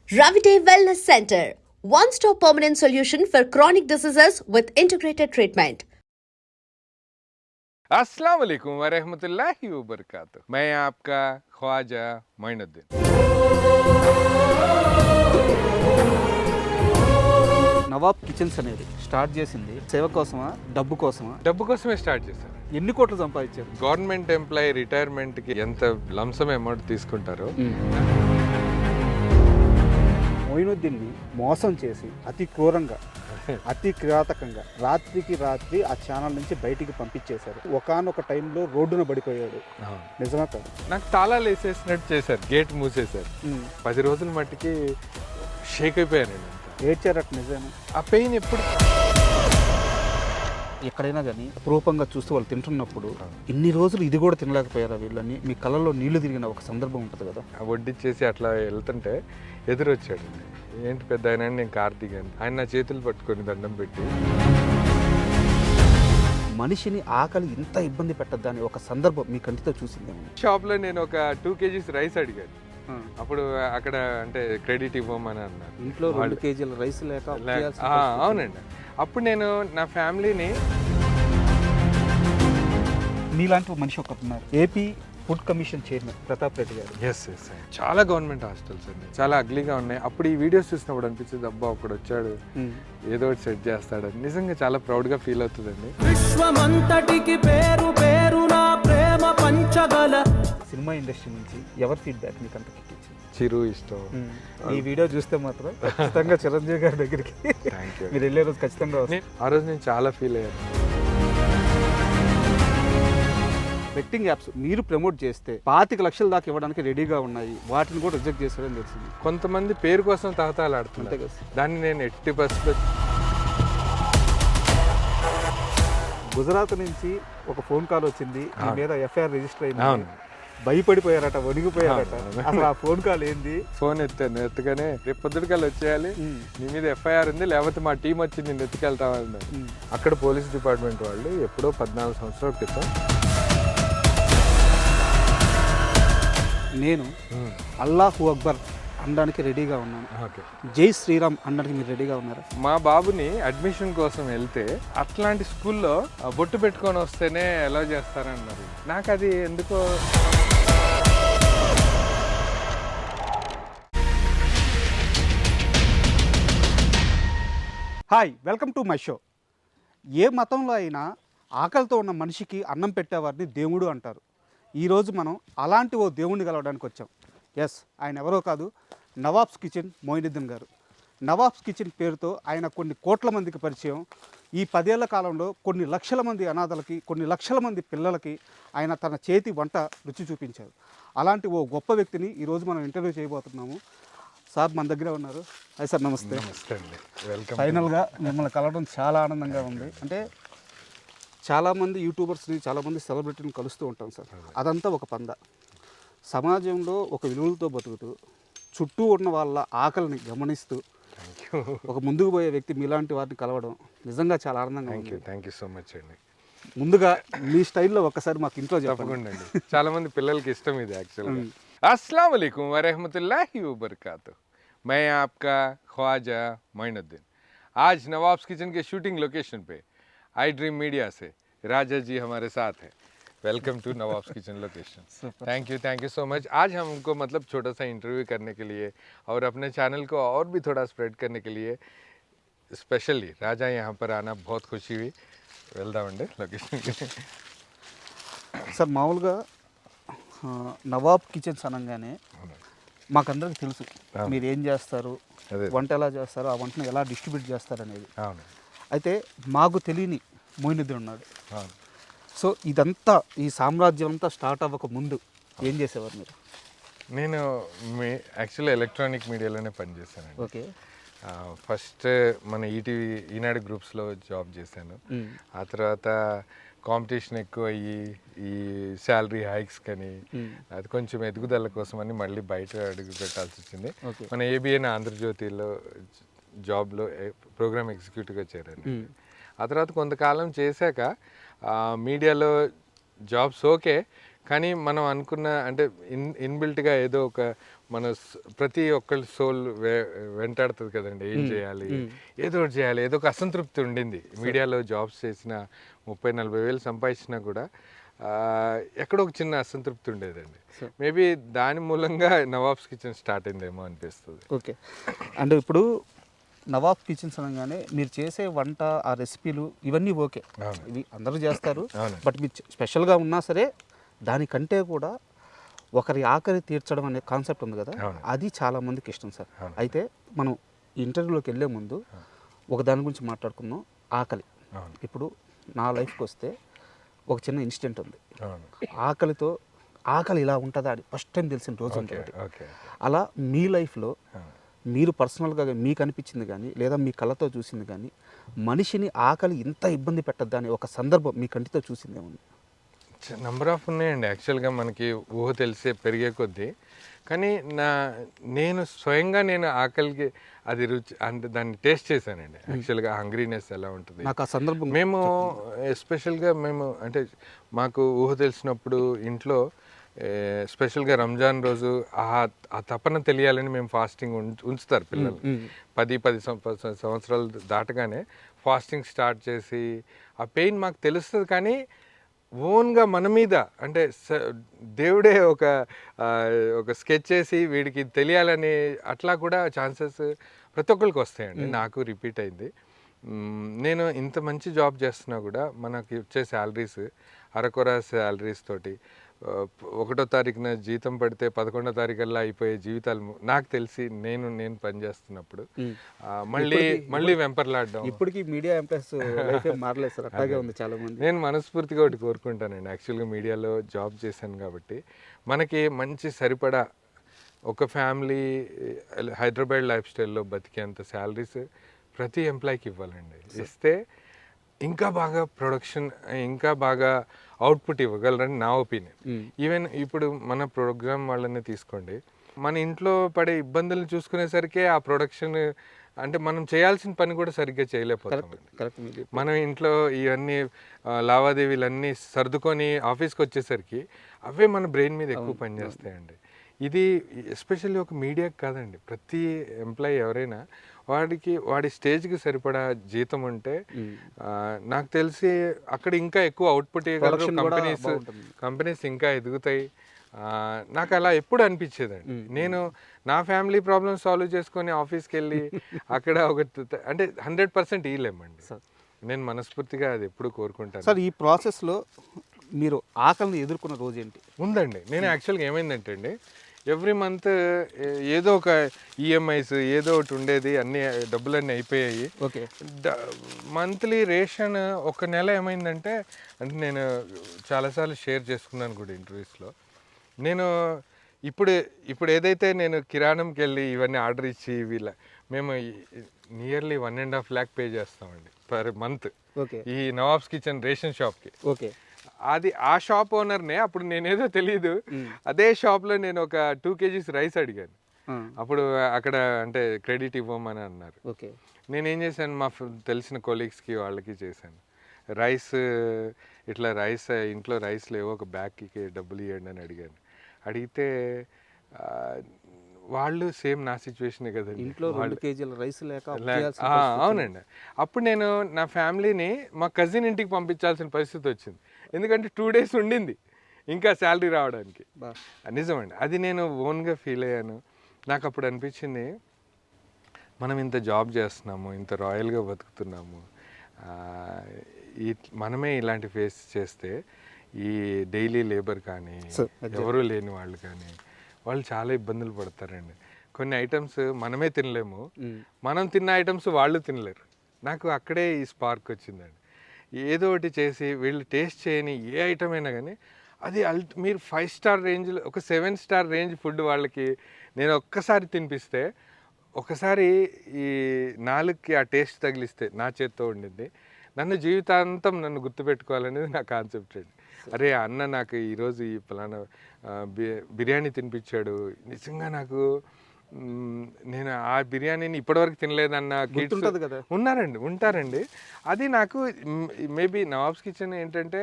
Ravite Wellness Center, one-stop permanent solution for chronic diseases with integrated treatment. अस्सलाम वालेकुम वरहमतुल्लाहि वबरकातुह। मैं आपका ख्वाजा मोइनुद्दीन। నవాబ్ కిచెన్స్ అనేది స్టార్ట్ చేసింది సేవ కోసమా డబ్బు కోసమా? డబ్బు కోసమే స్టార్ట్ చేశారు. ఎన్ని కోట్లు సంపాదించారు? గవర్నమెంట్ ఎంప్లాయీ రిటైర్మెంట్కి ఎంత లంసమ్ అమౌంట్ తీసుకుంటారో మొయినుద్దీన్ని మోసం చేసి అతి క్రూరంగా అతి కిరాతకంగా రాత్రికి రాత్రి ఆ ఛానల్ నుంచి బయటికి పంపించేశారు. ఒకానొక టైంలో రోడ్డున పడిపోయాడు. నిజమా కాదు? నాకు తాళాలు వేసేసినట్టు చేశారు, గేట్ మూసేశారు. 10 రోజుల మట్టికి షేక్ అయిపోయాను నేను. ఏడ్చారట నిజమే. ఆ పెయిన్ ఎప్పుడు ఎక్కడైనా కానీ అపురూపంగా చూస్తూ వాళ్ళు తింటున్నప్పుడు ఇన్ని రోజులు ఇది కూడా తినలేకపోయారా వీళ్ళని? మీ కళ్ళలో నీళ్లు తిరిగిన ఒక సందర్భం ఉంటుంది కదా. వడ్డిచ్చేసి అట్లా వెళ్తుంటే ఎదురొచ్చాడు. ఏంటి పెద్ద ఆయన? నేను కార్తీక్ అని. ఆయన నా చేతులు పట్టుకొని దండం పెట్టి, మనిషిని ఆకలి ఇంత ఇబ్బంది పెట్టద్దా అని ఒక సందర్భం మీ కంటితో చూసిందేమో. షాప్లో నేను ఒక 2 kgs రైస్ అడిగాను. అప్పుడు అక్కడ అంటే క్రెడిట్ ఇవ్వమని అన్నారు. ఇంట్లో 2 kgల రైస్ లేక అవునండి. అప్పుడు నేను నా ఫ్యామిలీని, మీలాంటి మనిషి ఒకటి ఉన్నారు, AP food commission chairman Pratap Reddy గారు. ఎస్ చాలా గవర్నమెంట్ హాస్టల్స్ అండి, చాలా అగ్లీగా ఉన్నాయి. అప్పుడు ఈ వీడియోస్ చూసినప్పుడు అనిపించింది, అబ్బా ఒకడు వచ్చాడు ఏదో ఒకటి సెట్ చేస్తాడని. నిజంగా చాలా ప్రౌడ్గా ఫీల్ అవుతుందండి. విశ్వమంతటికి పేరు పేరు నా ప్రేమ పంచగల. సినిమా ఇండస్ట్రీ నుంచి ఎవరి ఫీడ్బ్యాక్ మీకు అంత కిక్కించింది? చిరు ఇష్టం. ఈ వీడియో చూస్తే మాత్రం ఖచ్చితంగా చిరంజీవి గారి దగ్గరికి థ్యాంక్ యూ. మీరు వెళ్ళే రోజు ఖచ్చితంగా ఆ రోజు నేను చాలా ఫీల్ అయ్యాను. బెట్టింగ్ యాప్స్ మీరు ప్రమోట్ చేస్తే 25 లక్షల దాకా ఇవ్వడానికి రెడీగా ఉన్నాయి, వాటిని కూడా రిజెక్ట్ చేశారని తెలిసింది. కొంతమంది పేరు కోసం తహతాలు అంతే ఆడుతుంటారు కదా. దాన్ని నేను 80% గుజరాత్ నుంచి ఒక ఫోన్ కాల్ వచ్చింది, మీ మీద ఎఫ్ఐఆర్ రిజిస్టర్ అయింది. అవును. భయపడిపోయారట, వణిగిపోయారట. అసలు ఆ ఫోన్ కాల్ ఏంది? ఫోన్ ఎత్తాను. ఎత్తుగానే రేపు పొద్దుటికల్లా వచ్చేయాలి, నీ మీద ఎఫ్ఐఆర్ ఉంది, లేకపోతే మా టీం వచ్చి నేను ఎత్తుకెళ్తామని. అక్కడ పోలీస్ డిపార్ట్మెంట్ వాళ్ళు ఎప్పుడో 14 సంవత్సరాల క్రితం నేను అల్లాహు అక్బర్ అనడానికి రెడీగా ఉన్నాను, జై శ్రీరామ్ అనడానికి మీరు రెడీగా ఉన్నారా? మా బాబుని అడ్మిషన్ కోసం వెళ్తే అట్లాంటి స్కూల్లో బొట్టు పెట్టుకొని వస్తేనే ఎలా చేస్తారన్నారు. నాకు అది ఎందుకో hi, welcome to my show. ఏ మతంలో అయినా ఆకలితో ఉన్న మనిషికి అన్నం పెట్టేవారిని దేవుడు అంటారు. ఈరోజు మనం అలాంటి ఓ దేవుడిని కలవడానికి వచ్చాం. ఎస్, ఆయన ఎవరో కాదు, నవాబ్స్ కిచెన్ మొయినుద్దీన్ గారు. నవాబ్స్ కిచెన్ పేరుతో ఆయన కొన్ని కోట్ల మందికి పరిచయం. ఈ 10 ఏళ్ల కాలంలో కొన్ని లక్షల మంది అనాథలకి, కొన్ని లక్షల మంది పిల్లలకి ఆయన తన చేతి వంట రుచి చూపించారు. అలాంటి ఓ గొప్ప వ్యక్తిని ఈరోజు మనం ఇంటర్వ్యూ చేయబోతున్నాము. సార్ మన దగ్గర ఉన్నారు. హాయ్ సార్, నమస్తే. నమస్తే అండి, వెల్కమ్. ఫైనల్గా మిమ్మల్ని కలవడం చాలా ఆనందంగా ఉంది. అంటే చాలామంది యూట్యూబర్స్ని, చాలామంది సెలబ్రిటీని కలుస్తూ ఉంటాం సార్. అదంతా ఒక పంద. సమాజంలో ఒక విలువలతో బతుకుతూ చుట్టూ ఉన్న వాళ్ళ ఆకలిని గమనిస్తూ ఒక ముందుకు పోయే వ్యక్తి మీలాంటి వారిని కలవడం నిజంగా చాలా ఆనందంగా ఉంది. థ్యాంక్ యూ సో మచ్ అండి. ముందుగా మీ స్టైల్లో ఒక్కసారి మాకు ఇంట్లో తప్పకుండా అండి. చాలా మంది పిల్లలకి ఇష్టం ఇది యాక్చువల్గా. अस्सलाम वालेकुम वरहमतुल्लाहि वबरकातुह। मैं आपका ख्वाजा मोइनुद्दीन। आज नवाब्स किचन के शूटिंग लोकेशन पे आई ड्रीम मीडिया से राजा जी हमारे साथ हैं। Welcome to Nawabs kitchen location. Thank you so much. आज हमको मतलब छोटा सा इंटरव्यू करने के लिए और अपने चैनल को और भी थोड़ा स्प्रेड करने के लिए स्पेशली राजा यहाँ पर आना बहुत खुशी हुई। వెళ్దామండి లొకేషన్. సార్, మామూలుగా నవాబ్ కిచెన్స్ అనగానే మాకందరికి తెలుసు మీరు ఏం చేస్తారు, వంట ఎలా చేస్తారు, ఆ వంటను ఎలా డిస్ట్రిబ్యూట్ చేస్తారు అనేది. అయితే మాకు తెలియని మొయినుద్దీన్ ఉన్నాడు. సో ఇదంతా, ఈ సామ్రాజ్యం అంతా స్టార్ట్ అవ్వక ముందు ఏం చేసేవారు మీరు? నేను యాక్చువల్లీ ఎలక్ట్రానిక్ మీడియాలోనే పనిచేశాను. ఓకే. ఫస్ట్ మన ఈనాడు గ్రూప్స్లో జాబ్ చేశాను. ఆ తర్వాత కాంపిటీషన్ ఎక్కువ అయ్యి ఈ శాలరీ హైక్స్ కానీ అది కొంచెం ఎదుగుదల కోసం అని మళ్ళీ బయట అడుగు పెట్టాల్సి వచ్చింది. మన ఏబిఎన్ ఆంధ్రజ్యోతిలో జాబ్లో ప్రోగ్రామ్ ఎగ్జిక్యూటివ్గా చేరాను. ఆ తర్వాత కొంతకాలం చేశాక మీడియాలో జాబ్స్ ఓకే, కానీ మనం అనుకున్న అంటే ఇన్బిల్ట్గా ఏదో ఒక ప్రతి ఒక్కళ్ళ సోల్ వెంటాడుతుంది కదండి, ఏం చేయాలి, ఏదో ఒకటి చేయాలి, ఏదో ఒక అసంతృప్తి ఉండింది. మీడియాలో జాబ్స్ చేసిన 30-40 వేలు సంపాదించినా కూడా ఎక్కడో ఒక చిన్న అసంతృప్తి ఉండేదండి. మేబీ దాని మూలంగా నవాబ్స్ కిచెన్ స్టార్ట్ అయిందేమో అనిపిస్తుంది. ఓకే. అంటే ఇప్పుడు నవాబ్ కిచెన్స్ అనగానే మీరు చేసే వంట, ఆ రెసిపీలు ఇవన్నీ ఓకే, ఇవి అందరూ చేస్తారు. బట్ మీరు స్పెషల్గా ఉన్నా సరే దానికంటే కూడా ఒకరి ఆకలి తీర్చడం అనే కాన్సెప్ట్ ఉంది కదా, అది చాలా మందికి ఇష్టం సార్. అయితే మనం ఇంటర్వ్యూలోకి వెళ్ళే ముందు ఒక దాని గురించి మాట్లాడుకుందాం, ఆకలి. ఇప్పుడు నా లైఫ్కి వస్తే ఒక చిన్న ఇన్సిడెంట్ ఉంది. ఆకలి ఇలా ఉంటుందా అని ఫస్ట్ టైం తెలిసిన రోజు ఉంటుంది. అలా మీ లైఫ్లో మీరు పర్సనల్గా మీకు అనిపించింది కానీ లేదా మీ కళ్ళతో చూసింది కానీ మనిషిని ఆకలి ఇంత ఇబ్బంది పెట్టద్దా అని ఒక సందర్భం మీ కంటితో చూసింది ఏముంది? నెంబర్ ఆఫ్ ఉన్నాయండి. యాక్చువల్గా మనకి ఊహ తెలిసే పెరిగే కొద్దీ, కానీ నేను స్వయంగా ఆకలికి అది రుచి అంటే దాన్ని టేస్ట్ చేశానండి. యాక్చువల్గా హంగ్రీనెస్ ఎలా ఉంటుంది నాకు ఆ సందర్భం. మేము ఎస్పెషల్గా అంటే మాకు ఊహ తెలిసినప్పుడు ఇంట్లో స్పెషల్గా రంజాన్ రోజు ఆ తపన తెలియాలని మేము ఫాస్టింగ్ ఉంచుతారు పిల్లలు. 10 సంవత్సరాలు దాటగానే ఫాస్టింగ్ స్టార్ట్ చేసి ఆ పెయిన్ మాకు తెలుస్తుంది. కానీ ఓన్గా మన మీద అంటే దేవుడే ఒక స్కెచ్ చేసి వీడికి తెలియాలని అట్లా కూడా ఛాన్సెస్ ప్రతి ఒక్కరికి వస్తాయండి. నాకు రిపీట్ అయింది. నేను ఇంత మంచి జాబ్ చేస్తున్నా కూడా మనకి వచ్చే శాలరీస్ అరకొర శాలరీస్ తోటి 1వ తారీఖున జీతం పడితే 11వ తారీఖుల్లో అయిపోయే జీవితాలు నాకు తెలిసి నేను పనిచేస్తున్నప్పుడు మళ్ళీ వెంపర్లాడడం. ఇప్పటికీ మీడియా ఎంప్లాయీస్ లైఫ్ మారలేదు సార్, అట్లాగే ఉంది చాలా మంది. నేను మనస్ఫూర్తిగా ఒకటి కోరుకుంటానండి. యాక్చువల్గా మీడియాలో జాబ్ చేశాను కాబట్టి మనకి మంచి సరిపడా ఒక ఫ్యామిలీ హైదరాబాద్ లైఫ్ స్టైల్లో బతికేంత శాలరీస్ ప్రతి ఎంప్లాయీకి ఇవ్వాలండి. ఇస్తే ఇంకా బాగా ప్రొడక్షన్, ఇంకా బాగా అవుట్పుట్ ఇవ్వగలరని నా ఒపీనియన్. ఈవెన్ ఇప్పుడు మన ప్రోగ్రామ్ వాళ్ళని తీసుకోండి, మన ఇంట్లో పడే ఇబ్బందులను చూసుకునేసరికి ఆ ప్రొడక్షన్ అంటే మనం చేయాల్సిన పని కూడా సరిగ్గా చేయలేకపోతామండి. మనం ఇంట్లో ఇవన్నీ లావాదేవీలన్నీ సర్దుకొని ఆఫీస్కి వచ్చేసరికి అవే మన బ్రెయిన్ మీద ఎక్కువ పనిచేస్తాయండి. ఇది ఎస్పెషల్లీ ఒక మీడియాకి కాదండి, ప్రతి ఎంప్లాయీ ఎవరైనా వాడి స్టేజ్కి సరిపడా జీతం ఉంటే నాకు తెలిసి అక్కడ ఇంకా ఎక్కువ అవుట్పుట్ ఇవ్వగలరు, కంపెనీస్ ఇంకా ఎదుగుతాయి. నాకు అలా ఎప్పుడు అనిపించేదండి. నేను నా ఫ్యామిలీ ప్రాబ్లమ్ సాల్వ్ చేసుకొని ఆఫీస్కి వెళ్ళి అక్కడ అంటే 100% ఇవ్వలేమండి. నేను మనస్ఫూర్తిగా అది ఎప్పుడు కోరుకుంటాను. సార్, ఈ ప్రాసెస్లో మీరు ఆకలిని ఎదుర్కొన్న రోజు ఏంటి? ఉందండి. నేను యాక్చువల్గా ఏమైందంటే అండి, ఎవ్రీ మంత్ ఏదో ఒక ఈఎంఐస్ ఏదో ఒకటి ఉండేది, అన్ని డబ్బులన్నీ అయిపోయాయి. ఓకే. మంత్లీ రేషన్ ఒక నెల ఏమైందంటే, అంటే నేను చాలాసార్లు షేర్ చేసుకున్నాను కూడా ఇంటర్వ్యూస్లో. నేను ఇప్పుడు ఏదైతే నేను కిరాణంకి వెళ్ళి ఇవన్నీ ఆర్డర్ ఇచ్చి మేము నియర్లీ 1.5 lakh పే చేస్తామండి పర్ మంత్ ఈ నవాబ్స్ కిచెన్ రేషన్ షాప్కి. ఓకే. అది ఆ షాప్ ఓనర్నే అప్పుడు నేనేదో తెలియదు, అదే షాప్లో నేను ఒక 2 kgs రైస్ అడిగాను. అప్పుడు అక్కడ అంటే క్రెడిట్ ఇవ్వమని అన్నారు. ఓకే. నేనేం చేశాను, మా తెలిసిన కొలీగ్స్కి వాళ్ళకి చేశాను, రైస్ ఇట్లా ఇంట్లో రైస్ లేవో ఒక బ్యాగ్కి డబ్బులు ఇవ్వండి అని అడిగాను. అడిగితే వాళ్ళు సేమ్ నా సిచ్యువేషనే కదండి, ఇంట్లో 2 kgs రైస్ లేక. అవునండి. అప్పుడు నేను నా ఫ్యామిలీని మా కజిన్ ఇంటికి పంపించాల్సిన పరిస్థితి వచ్చింది, ఎందుకంటే 2 days ఉండింది ఇంకా శాలరీ రావడానికి. నిజమండి, అది నేను ఓన్గా ఫీల్ అయ్యాను. నాకు అప్పుడు అనిపించింది, మనం ఇంత జాబ్ చేస్తున్నాము, ఇంత రాయల్గా బతుకుతున్నాము, మనమే ఇలాంటి ఫేస్ చేస్తే ఈ డైలీ లేబర్ కానీ ఎవరూ లేని వాళ్ళు కానీ వాళ్ళు చాలా ఇబ్బందులు పడతారండి. కొన్ని ఐటమ్స్ మనమే తినలేము, మనం తిన్న ఐటమ్స్ వాళ్ళు తినలేరు. నాకు అక్కడే ఈ స్పార్క్ వచ్చిందండి. ఏదో ఒకటి చేసి వీళ్ళు టేస్ట్ చేయని ఏ ఐటమ్ అయినా కానీ అది మీరు 5 star రేంజ్లో ఒక 7 star రేంజ్ ఫుడ్ వాళ్ళకి నేను ఒక్కసారి తినిపిస్తే, ఒకసారి ఈ నాలుగుకి ఆ టేస్ట్ తగిలిస్తే నా చేత్తో ఉండింది, నన్ను జీవితాంతం నన్ను గుర్తుపెట్టుకోవాలనేది నా కాన్సెప్ట్ అండి. అరే అన్న నాకు ఈరోజు ఈ పలానా బిర్యానీ తినిపించాడు, నిజంగా నాకు నేను ఆ బిర్యానీని ఇప్పటివరకు తినలేదన్న కిడ్స్ ఉంటారండి. అది నాకు మేబీ నవాబ్స్ కిచెన్ ఏంటంటే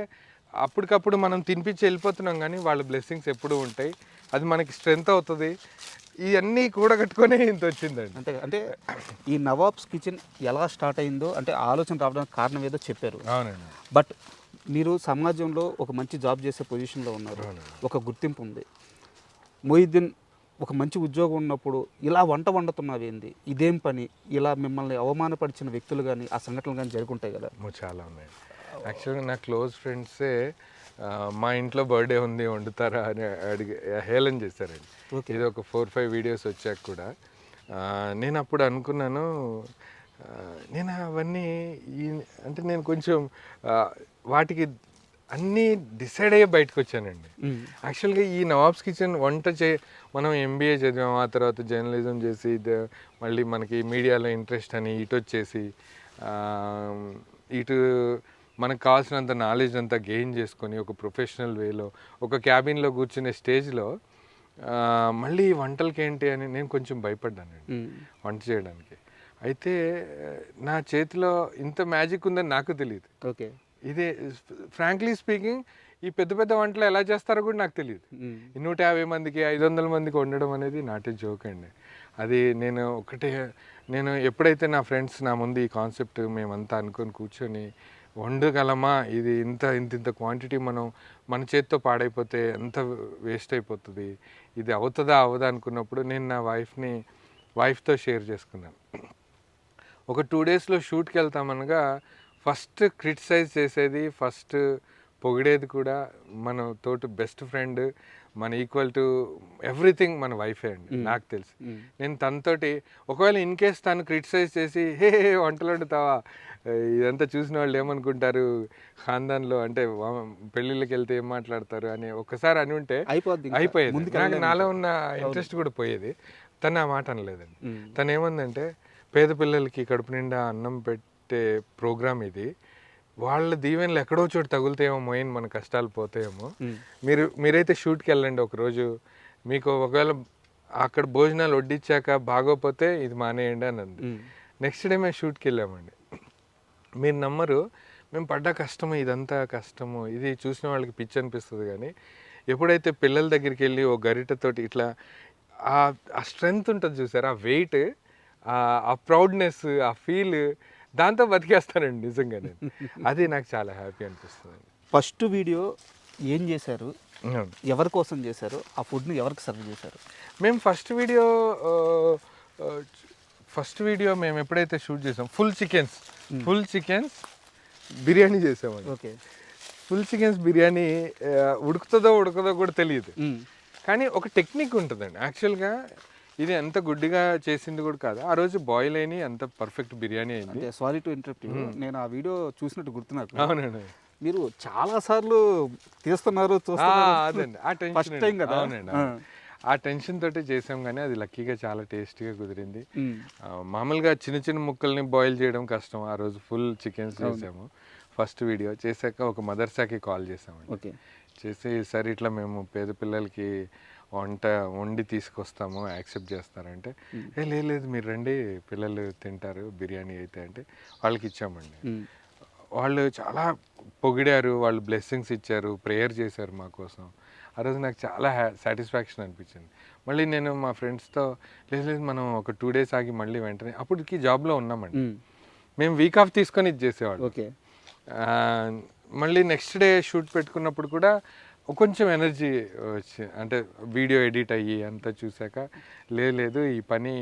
అప్పటికప్పుడు మనం తినిపించి వెళ్ళిపోతున్నాం, కానీ వాళ్ళ బ్లెస్సింగ్స్ ఎప్పుడూ ఉంటాయి. అది మనకి స్ట్రెంగ్త్ అవుతుంది. ఇవన్నీ కూడగట్టుకునే ఇంత వచ్చిందండి. అంతే అంటే ఈ నవాబ్స్ కిచెన్ ఎలా స్టార్ట్ అయిందో అంటే ఆలోచన రావడానికి కారణం ఏదో చెప్పారు. అవునండి. బట్ మీరు సమాజంలో ఒక మంచి జాబ్ చేసే పొజిషన్లో ఉన్నారు, ఒక గుర్తింపు ఉంది. మొయిద్దీన్ ఒక మంచి ఉద్యోగం ఉన్నప్పుడు ఇలా వంట వండుతున్నావేంది, ఇదేం పని, ఇలా మిమ్మల్ని అవమానపరిచిన వ్యక్తులు కానీ ఆ సంఘటనలు కానీ జరుగుంటాయి కదా? చాలా ఉన్నాయి. యాక్చువల్గా నా క్లోజ్ ఫ్రెండ్సే మా ఇంట్లో బర్త్డే ఉంది వండుతారా అని అడిగి హేళన చేశారండి. ఇది ఒక 4-5 వీడియోస్ వచ్చాక కూడా నేను అప్పుడు అనుకున్నాను, నేను అవన్నీ అంటే నేను కొంచెం వాటికి అన్నీ డిసైడ్ అయ్యే బయటకు వచ్చానండి. యాక్చువల్గా ఈ నవాబ్స్ కిచెన్ మనం ఎంబీఏ చదివాము, ఆ తర్వాత జర్నలిజం చేసి మళ్ళీ మనకి మీడియాలో ఇంట్రెస్ట్ అని ఇటు వచ్చేసి ఇటు మనకు కావాల్సినంత నాలెడ్జ్ అంతా గెయిన్ చేసుకొని ఒక ప్రొఫెషనల్ వేలో ఒక క్యాబిన్లో కూర్చునే స్టేజ్లో మళ్ళీ వంటలకి ఏంటి అని నేను కొంచెం భయపడ్డానండి వంట చేయడానికి. అయితే నా చేతిలో ఇంత మ్యాజిక్ ఉందని నాకు తెలియదు. ఓకే, ఇదే ఫ్రాంక్లీ స్పీకింగ్ ఈ పెద్ద పెద్ద వంటలు ఎలా చేస్తారో కూడా నాకు తెలియదు. 150 మందికి 500 మందికి వండడం అనేది నాటే జోక్ అండి. అది నేను ఎప్పుడైతే నా ఫ్రెండ్స్ నా ముందు ఈ కాన్సెప్ట్ మేమంతా అనుకొని కూర్చొని వండగలమా, ఇది ఇంత క్వాంటిటీ మన చేతితో పాడైపోతే ఎంత వేస్ట్ అయిపోతుంది, ఇది అవుతుందా అవ్వదా అనుకున్నప్పుడు నేను నా వైఫ్తో షేర్ చేసుకున్నాను. ఒక 2 డేస్లో షూట్కి వెళ్తామనగా ఫస్ట్ క్రిటిసైజ్ చేసేది, ఫస్ట్ పొగిడేది కూడా మన తోటి బెస్ట్ ఫ్రెండ్, మన ఈక్వల్ టు ఎవ్రీథింగ్ మన వైఫే అండి. నాకు తెలిసి నేను తనతోటి ఒకవేళ ఇన్ కేస్ తను క్రిటిసైజ్ చేసి హే వంటలు వండుతావా, ఇదంతా చూసిన వాళ్ళు ఏమనుకుంటారు, ఖాందాన్లో అంటే పెళ్ళిళ్ళకి వెళ్తే ఏం మాట్లాడతారు అని ఒక్కసారి అని ఉంటే అయిపోయేది. నాకు నాలో ఉన్న ఇంట్రెస్ట్ కూడా పోయేది. తను ఆ మాట అనలేదండి. తను ఏమందంటే, పేద పిల్లలకి కడుపు నిండా అన్నం పెట్టే ప్రోగ్రామ్ ఇది, వాళ్ళ దీవెనలు ఎక్కడో చోటు తగులుతాయేమో, మోయిన్ మన కష్టాలు పోతాయేమో, మీరైతే షూట్కి వెళ్ళండి ఒకరోజు, మీకు ఒకవేళ అక్కడ భోజనాలు వడ్డించాక బాగోపోతే ఇది మానేయండి అని అంది. నెక్స్ట్ డే మేము షూట్కి వెళ్ళామండి. మీరు నమ్మరు, మేము పడ్డ కష్టము, ఇదంతా కష్టము, ఇది చూసిన వాళ్ళకి పిచ్చి అనిపిస్తుంది. కానీ ఎప్పుడైతే పిల్లల దగ్గరికి వెళ్ళి ఓ గరిటతోటి ఇట్లా ఆ స్ట్రెంగ్త్ ఉంటుంది చూసారు, ఆ వెయిట్, ఆ ప్రౌడ్నెస్, ఆ ఫీల్, దాంతో బతికేస్తానండి నిజంగా నేను. అది నాకు చాలా హ్యాపీ అనిపిస్తుంది. ఫస్ట్ వీడియో ఏం చేశారు, ఎవరి కోసం చేశారు, ఆ ఫుడ్ని ఎవరికి సర్వ్ చేశారు? మేము ఫస్ట్ వీడియో మేము ఎప్పుడైతే షూట్ చేసాం, ఫుల్ చికెన్స్ బిర్యానీ చేసామండి. ఓకే, ఫుల్ చికెన్స్ బిర్యానీ ఉడుకుతుందో కూడా తెలియదు. కానీ ఒక టెక్నిక్ ఉంటుందండి. యాక్చువల్గా ఇది ఎంత గుడ్డిగా చేసింది కూడా కాదు, ఆ రోజు బాయిల్ అయిన అంత పర్ఫెక్ట్ బిర్యానీ అయింది. సారీ టు ఇంటరప్ట్ యు, నేను ఆ వీడియో చూసినట్టు గుర్తు నాకు. అవునండి, మీరు చాలా సార్లు తీస్తున్నారు, అదండి ఆ టెన్షన్. అవునండి, ఆ టెన్షన్ తోటి చేసాం. కానీ అది లక్కీగా చాలా టేస్టీగా కుదిరింది. మామూలుగా చిన్న ముక్కల్ని బాయిల్ చేయడం కష్టం, ఆ రోజు ఫుల్ చికెన్స్ చేసాము. ఫస్ట్ వీడియో చేశాక ఒక మదర్సాకి కాల్ చేసామండి. ఓకే, చేసి సరే ఇట్లా మేము పేద పిల్లలకి వండి తీసుకొస్తాము, యాక్సెప్ట్ చేస్తారంటే, లేదు మీరు రండి, పిల్లలు తింటారు బిర్యానీ అయితే అంటే వాళ్ళకి ఇచ్చామండి. వాళ్ళు చాలా పొగిడారు, వాళ్ళు బ్లెస్సింగ్స్ ఇచ్చారు, ప్రేయర్ చేశారు మా కోసం. ఆ రోజు నాకు చాలా సాటిస్ఫాక్షన్ అనిపించింది. మళ్ళీ నేను మా ఫ్రెండ్స్తో లేదు మనం ఒక 2 డేస్ ఆగి మళ్ళీ వెంటనే, అప్పటికి జాబ్లో ఉన్నామండి, మేము వీక్ ఆఫ్ తీసుకొని ఇది చేసేవాళ్ళం. ఓకే, మళ్ళీ నెక్స్ట్ డే షూట్ పెట్టుకున్నప్పుడు కూడా కొంచెం ఎనర్జీ వచ్చి, అంటే వీడియో ఎడిట్ అయ్యి అంతా చూసాక లేదు ఈ పని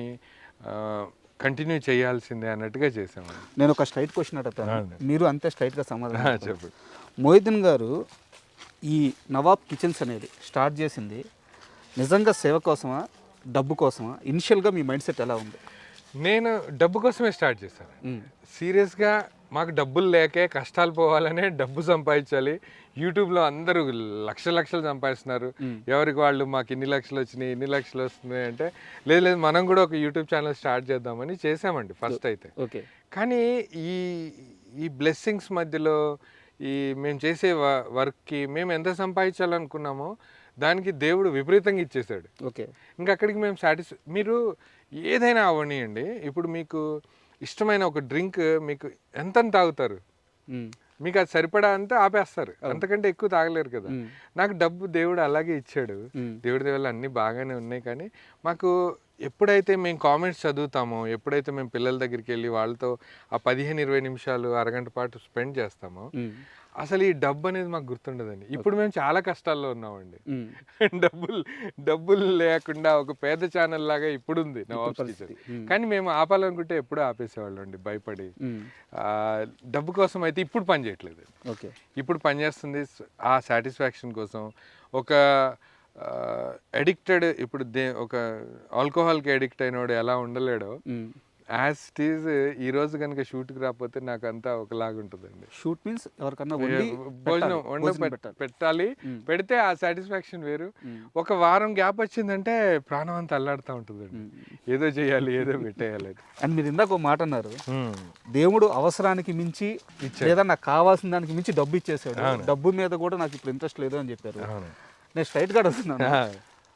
కంటిన్యూ చేయాల్సిందే అన్నట్టుగా చేసాము. నేను ఒక స్ట్రైట్ క్వశ్చన్ అడుగుతాను, మీరు అంతే స్ట్రైట్గా సమాధానం చెప్పండి. మొయిద్దీన్ గారు ఈ నవాబ్ కిచెన్స్ అనేది స్టార్ట్ చేసింది నిజంగా సేవ కోసమా, డబ్బు కోసమా? ఇనిషియల్గా మీ మైండ్ సెట్ ఎలా ఉంది? నేను డబ్బు కోసమే స్టార్ట్ చేశాను. సీరియస్గా మాకు డబ్బులు లేకే కష్టాలు పోవాలనే డబ్బు సంపాదించాలి. యూట్యూబ్లో అందరూ లక్షలు సంపాదిస్తున్నారు, ఎవరికి వాళ్ళు మాకు ఇన్ని లక్షలు వచ్చినాయి, ఇన్ని లక్షలు వస్తున్నాయి అంటే, లేదు మనం కూడా ఒక యూట్యూబ్ ఛానల్ స్టార్ట్ చేద్దామని చేసామండి ఫస్ట్ అయితే. ఓకే, కానీ ఈ బ్లెస్సింగ్స్ మధ్యలో మేము చేసే వర్క్కి మేము ఎంత సంపాదించాలనుకున్నామో దానికి దేవుడు విపరీతంగా ఇచ్చేసాడు. ఓకే, ఇంకా అక్కడికి మేము మీరు ఏదైనా అవనియండి, ఇప్పుడు మీకు ఇష్టమైన ఒక డ్రింక్ మీకు ఎంత తాగుతారు, మీకు అది సరిపడా అంతా ఆపేస్తారు, అంతకంటే ఎక్కువ తాగలేరు కదా. నాకు డబ్బు దేవుడు అలాగే ఇచ్చాడు, దేవుడి దేవుళ్ళు అన్నీ బాగానే ఉన్నాయి. కానీ మాకు ఎప్పుడైతే మేము కామెంట్స్ చదువుతామో, ఎప్పుడైతే మేము పిల్లల దగ్గరికి వెళ్ళి వాళ్ళతో ఆ 15-20 నిమిషాలు అరగంట పాటు స్పెండ్ చేస్తామో, అసలు ఈ డబ్బు అనేది మాకు గుర్తుండదండి. ఇప్పుడు మేము చాలా కష్టాల్లో ఉన్నామండి. డబ్బులు లేకుండా ఒక పేద ఛానల్ లాగా ఇప్పుడు ఉంది నవాబ్స్ కిచెన్. కానీ మేము ఆపాలనుకుంటే ఎప్పుడూ ఆపేసేవాళ్ళం అండి భయపడి. డబ్బు కోసం అయితే ఇప్పుడు పని చేయట్లేదు. ఓకే, ఇప్పుడు పని చేస్తుంది ఆ సాటిస్ఫాక్షన్ కోసం. ఒక అడిక్టెడ్, ఇప్పుడు ఒక ఆల్కహాల్కి అడిక్ట్ అయినవాడు ఎలా ఉండలేడో, యాజ్ ఇట్ ఈజ్ ఈ రోజు కనుక షూట్కి రాకపోతే నాకు అంతా ఒకలాగా ఉంటుందండి. షూట్ మీన్స్ ఎవరికన్నా భోజనం పెట్టాలి, పెడితే ఆ సాటిస్ఫాక్షన్ వేరు. ఒక వారం గ్యాప్ వచ్చిందంటే ప్రాణం అంతా అల్లాడుతూ ఉంటుందండి, ఏదో చేయాలి, ఏదో పెట్టేయాలి. అండ్ మీరు ఇందాక ఒక మాట అన్నారు, దేవుడు అవసరానికి మించి లేదా నాకు కావాల్సిన దానికి మించి డబ్బు ఇచ్చేసాడు, డబ్బు మీద కూడా నాకు ఇప్పుడు ఇంట్రెస్ట్ లేదు అని చెప్పారు. నేను స్ట్రైట్ గా అడుగుతున్నాను,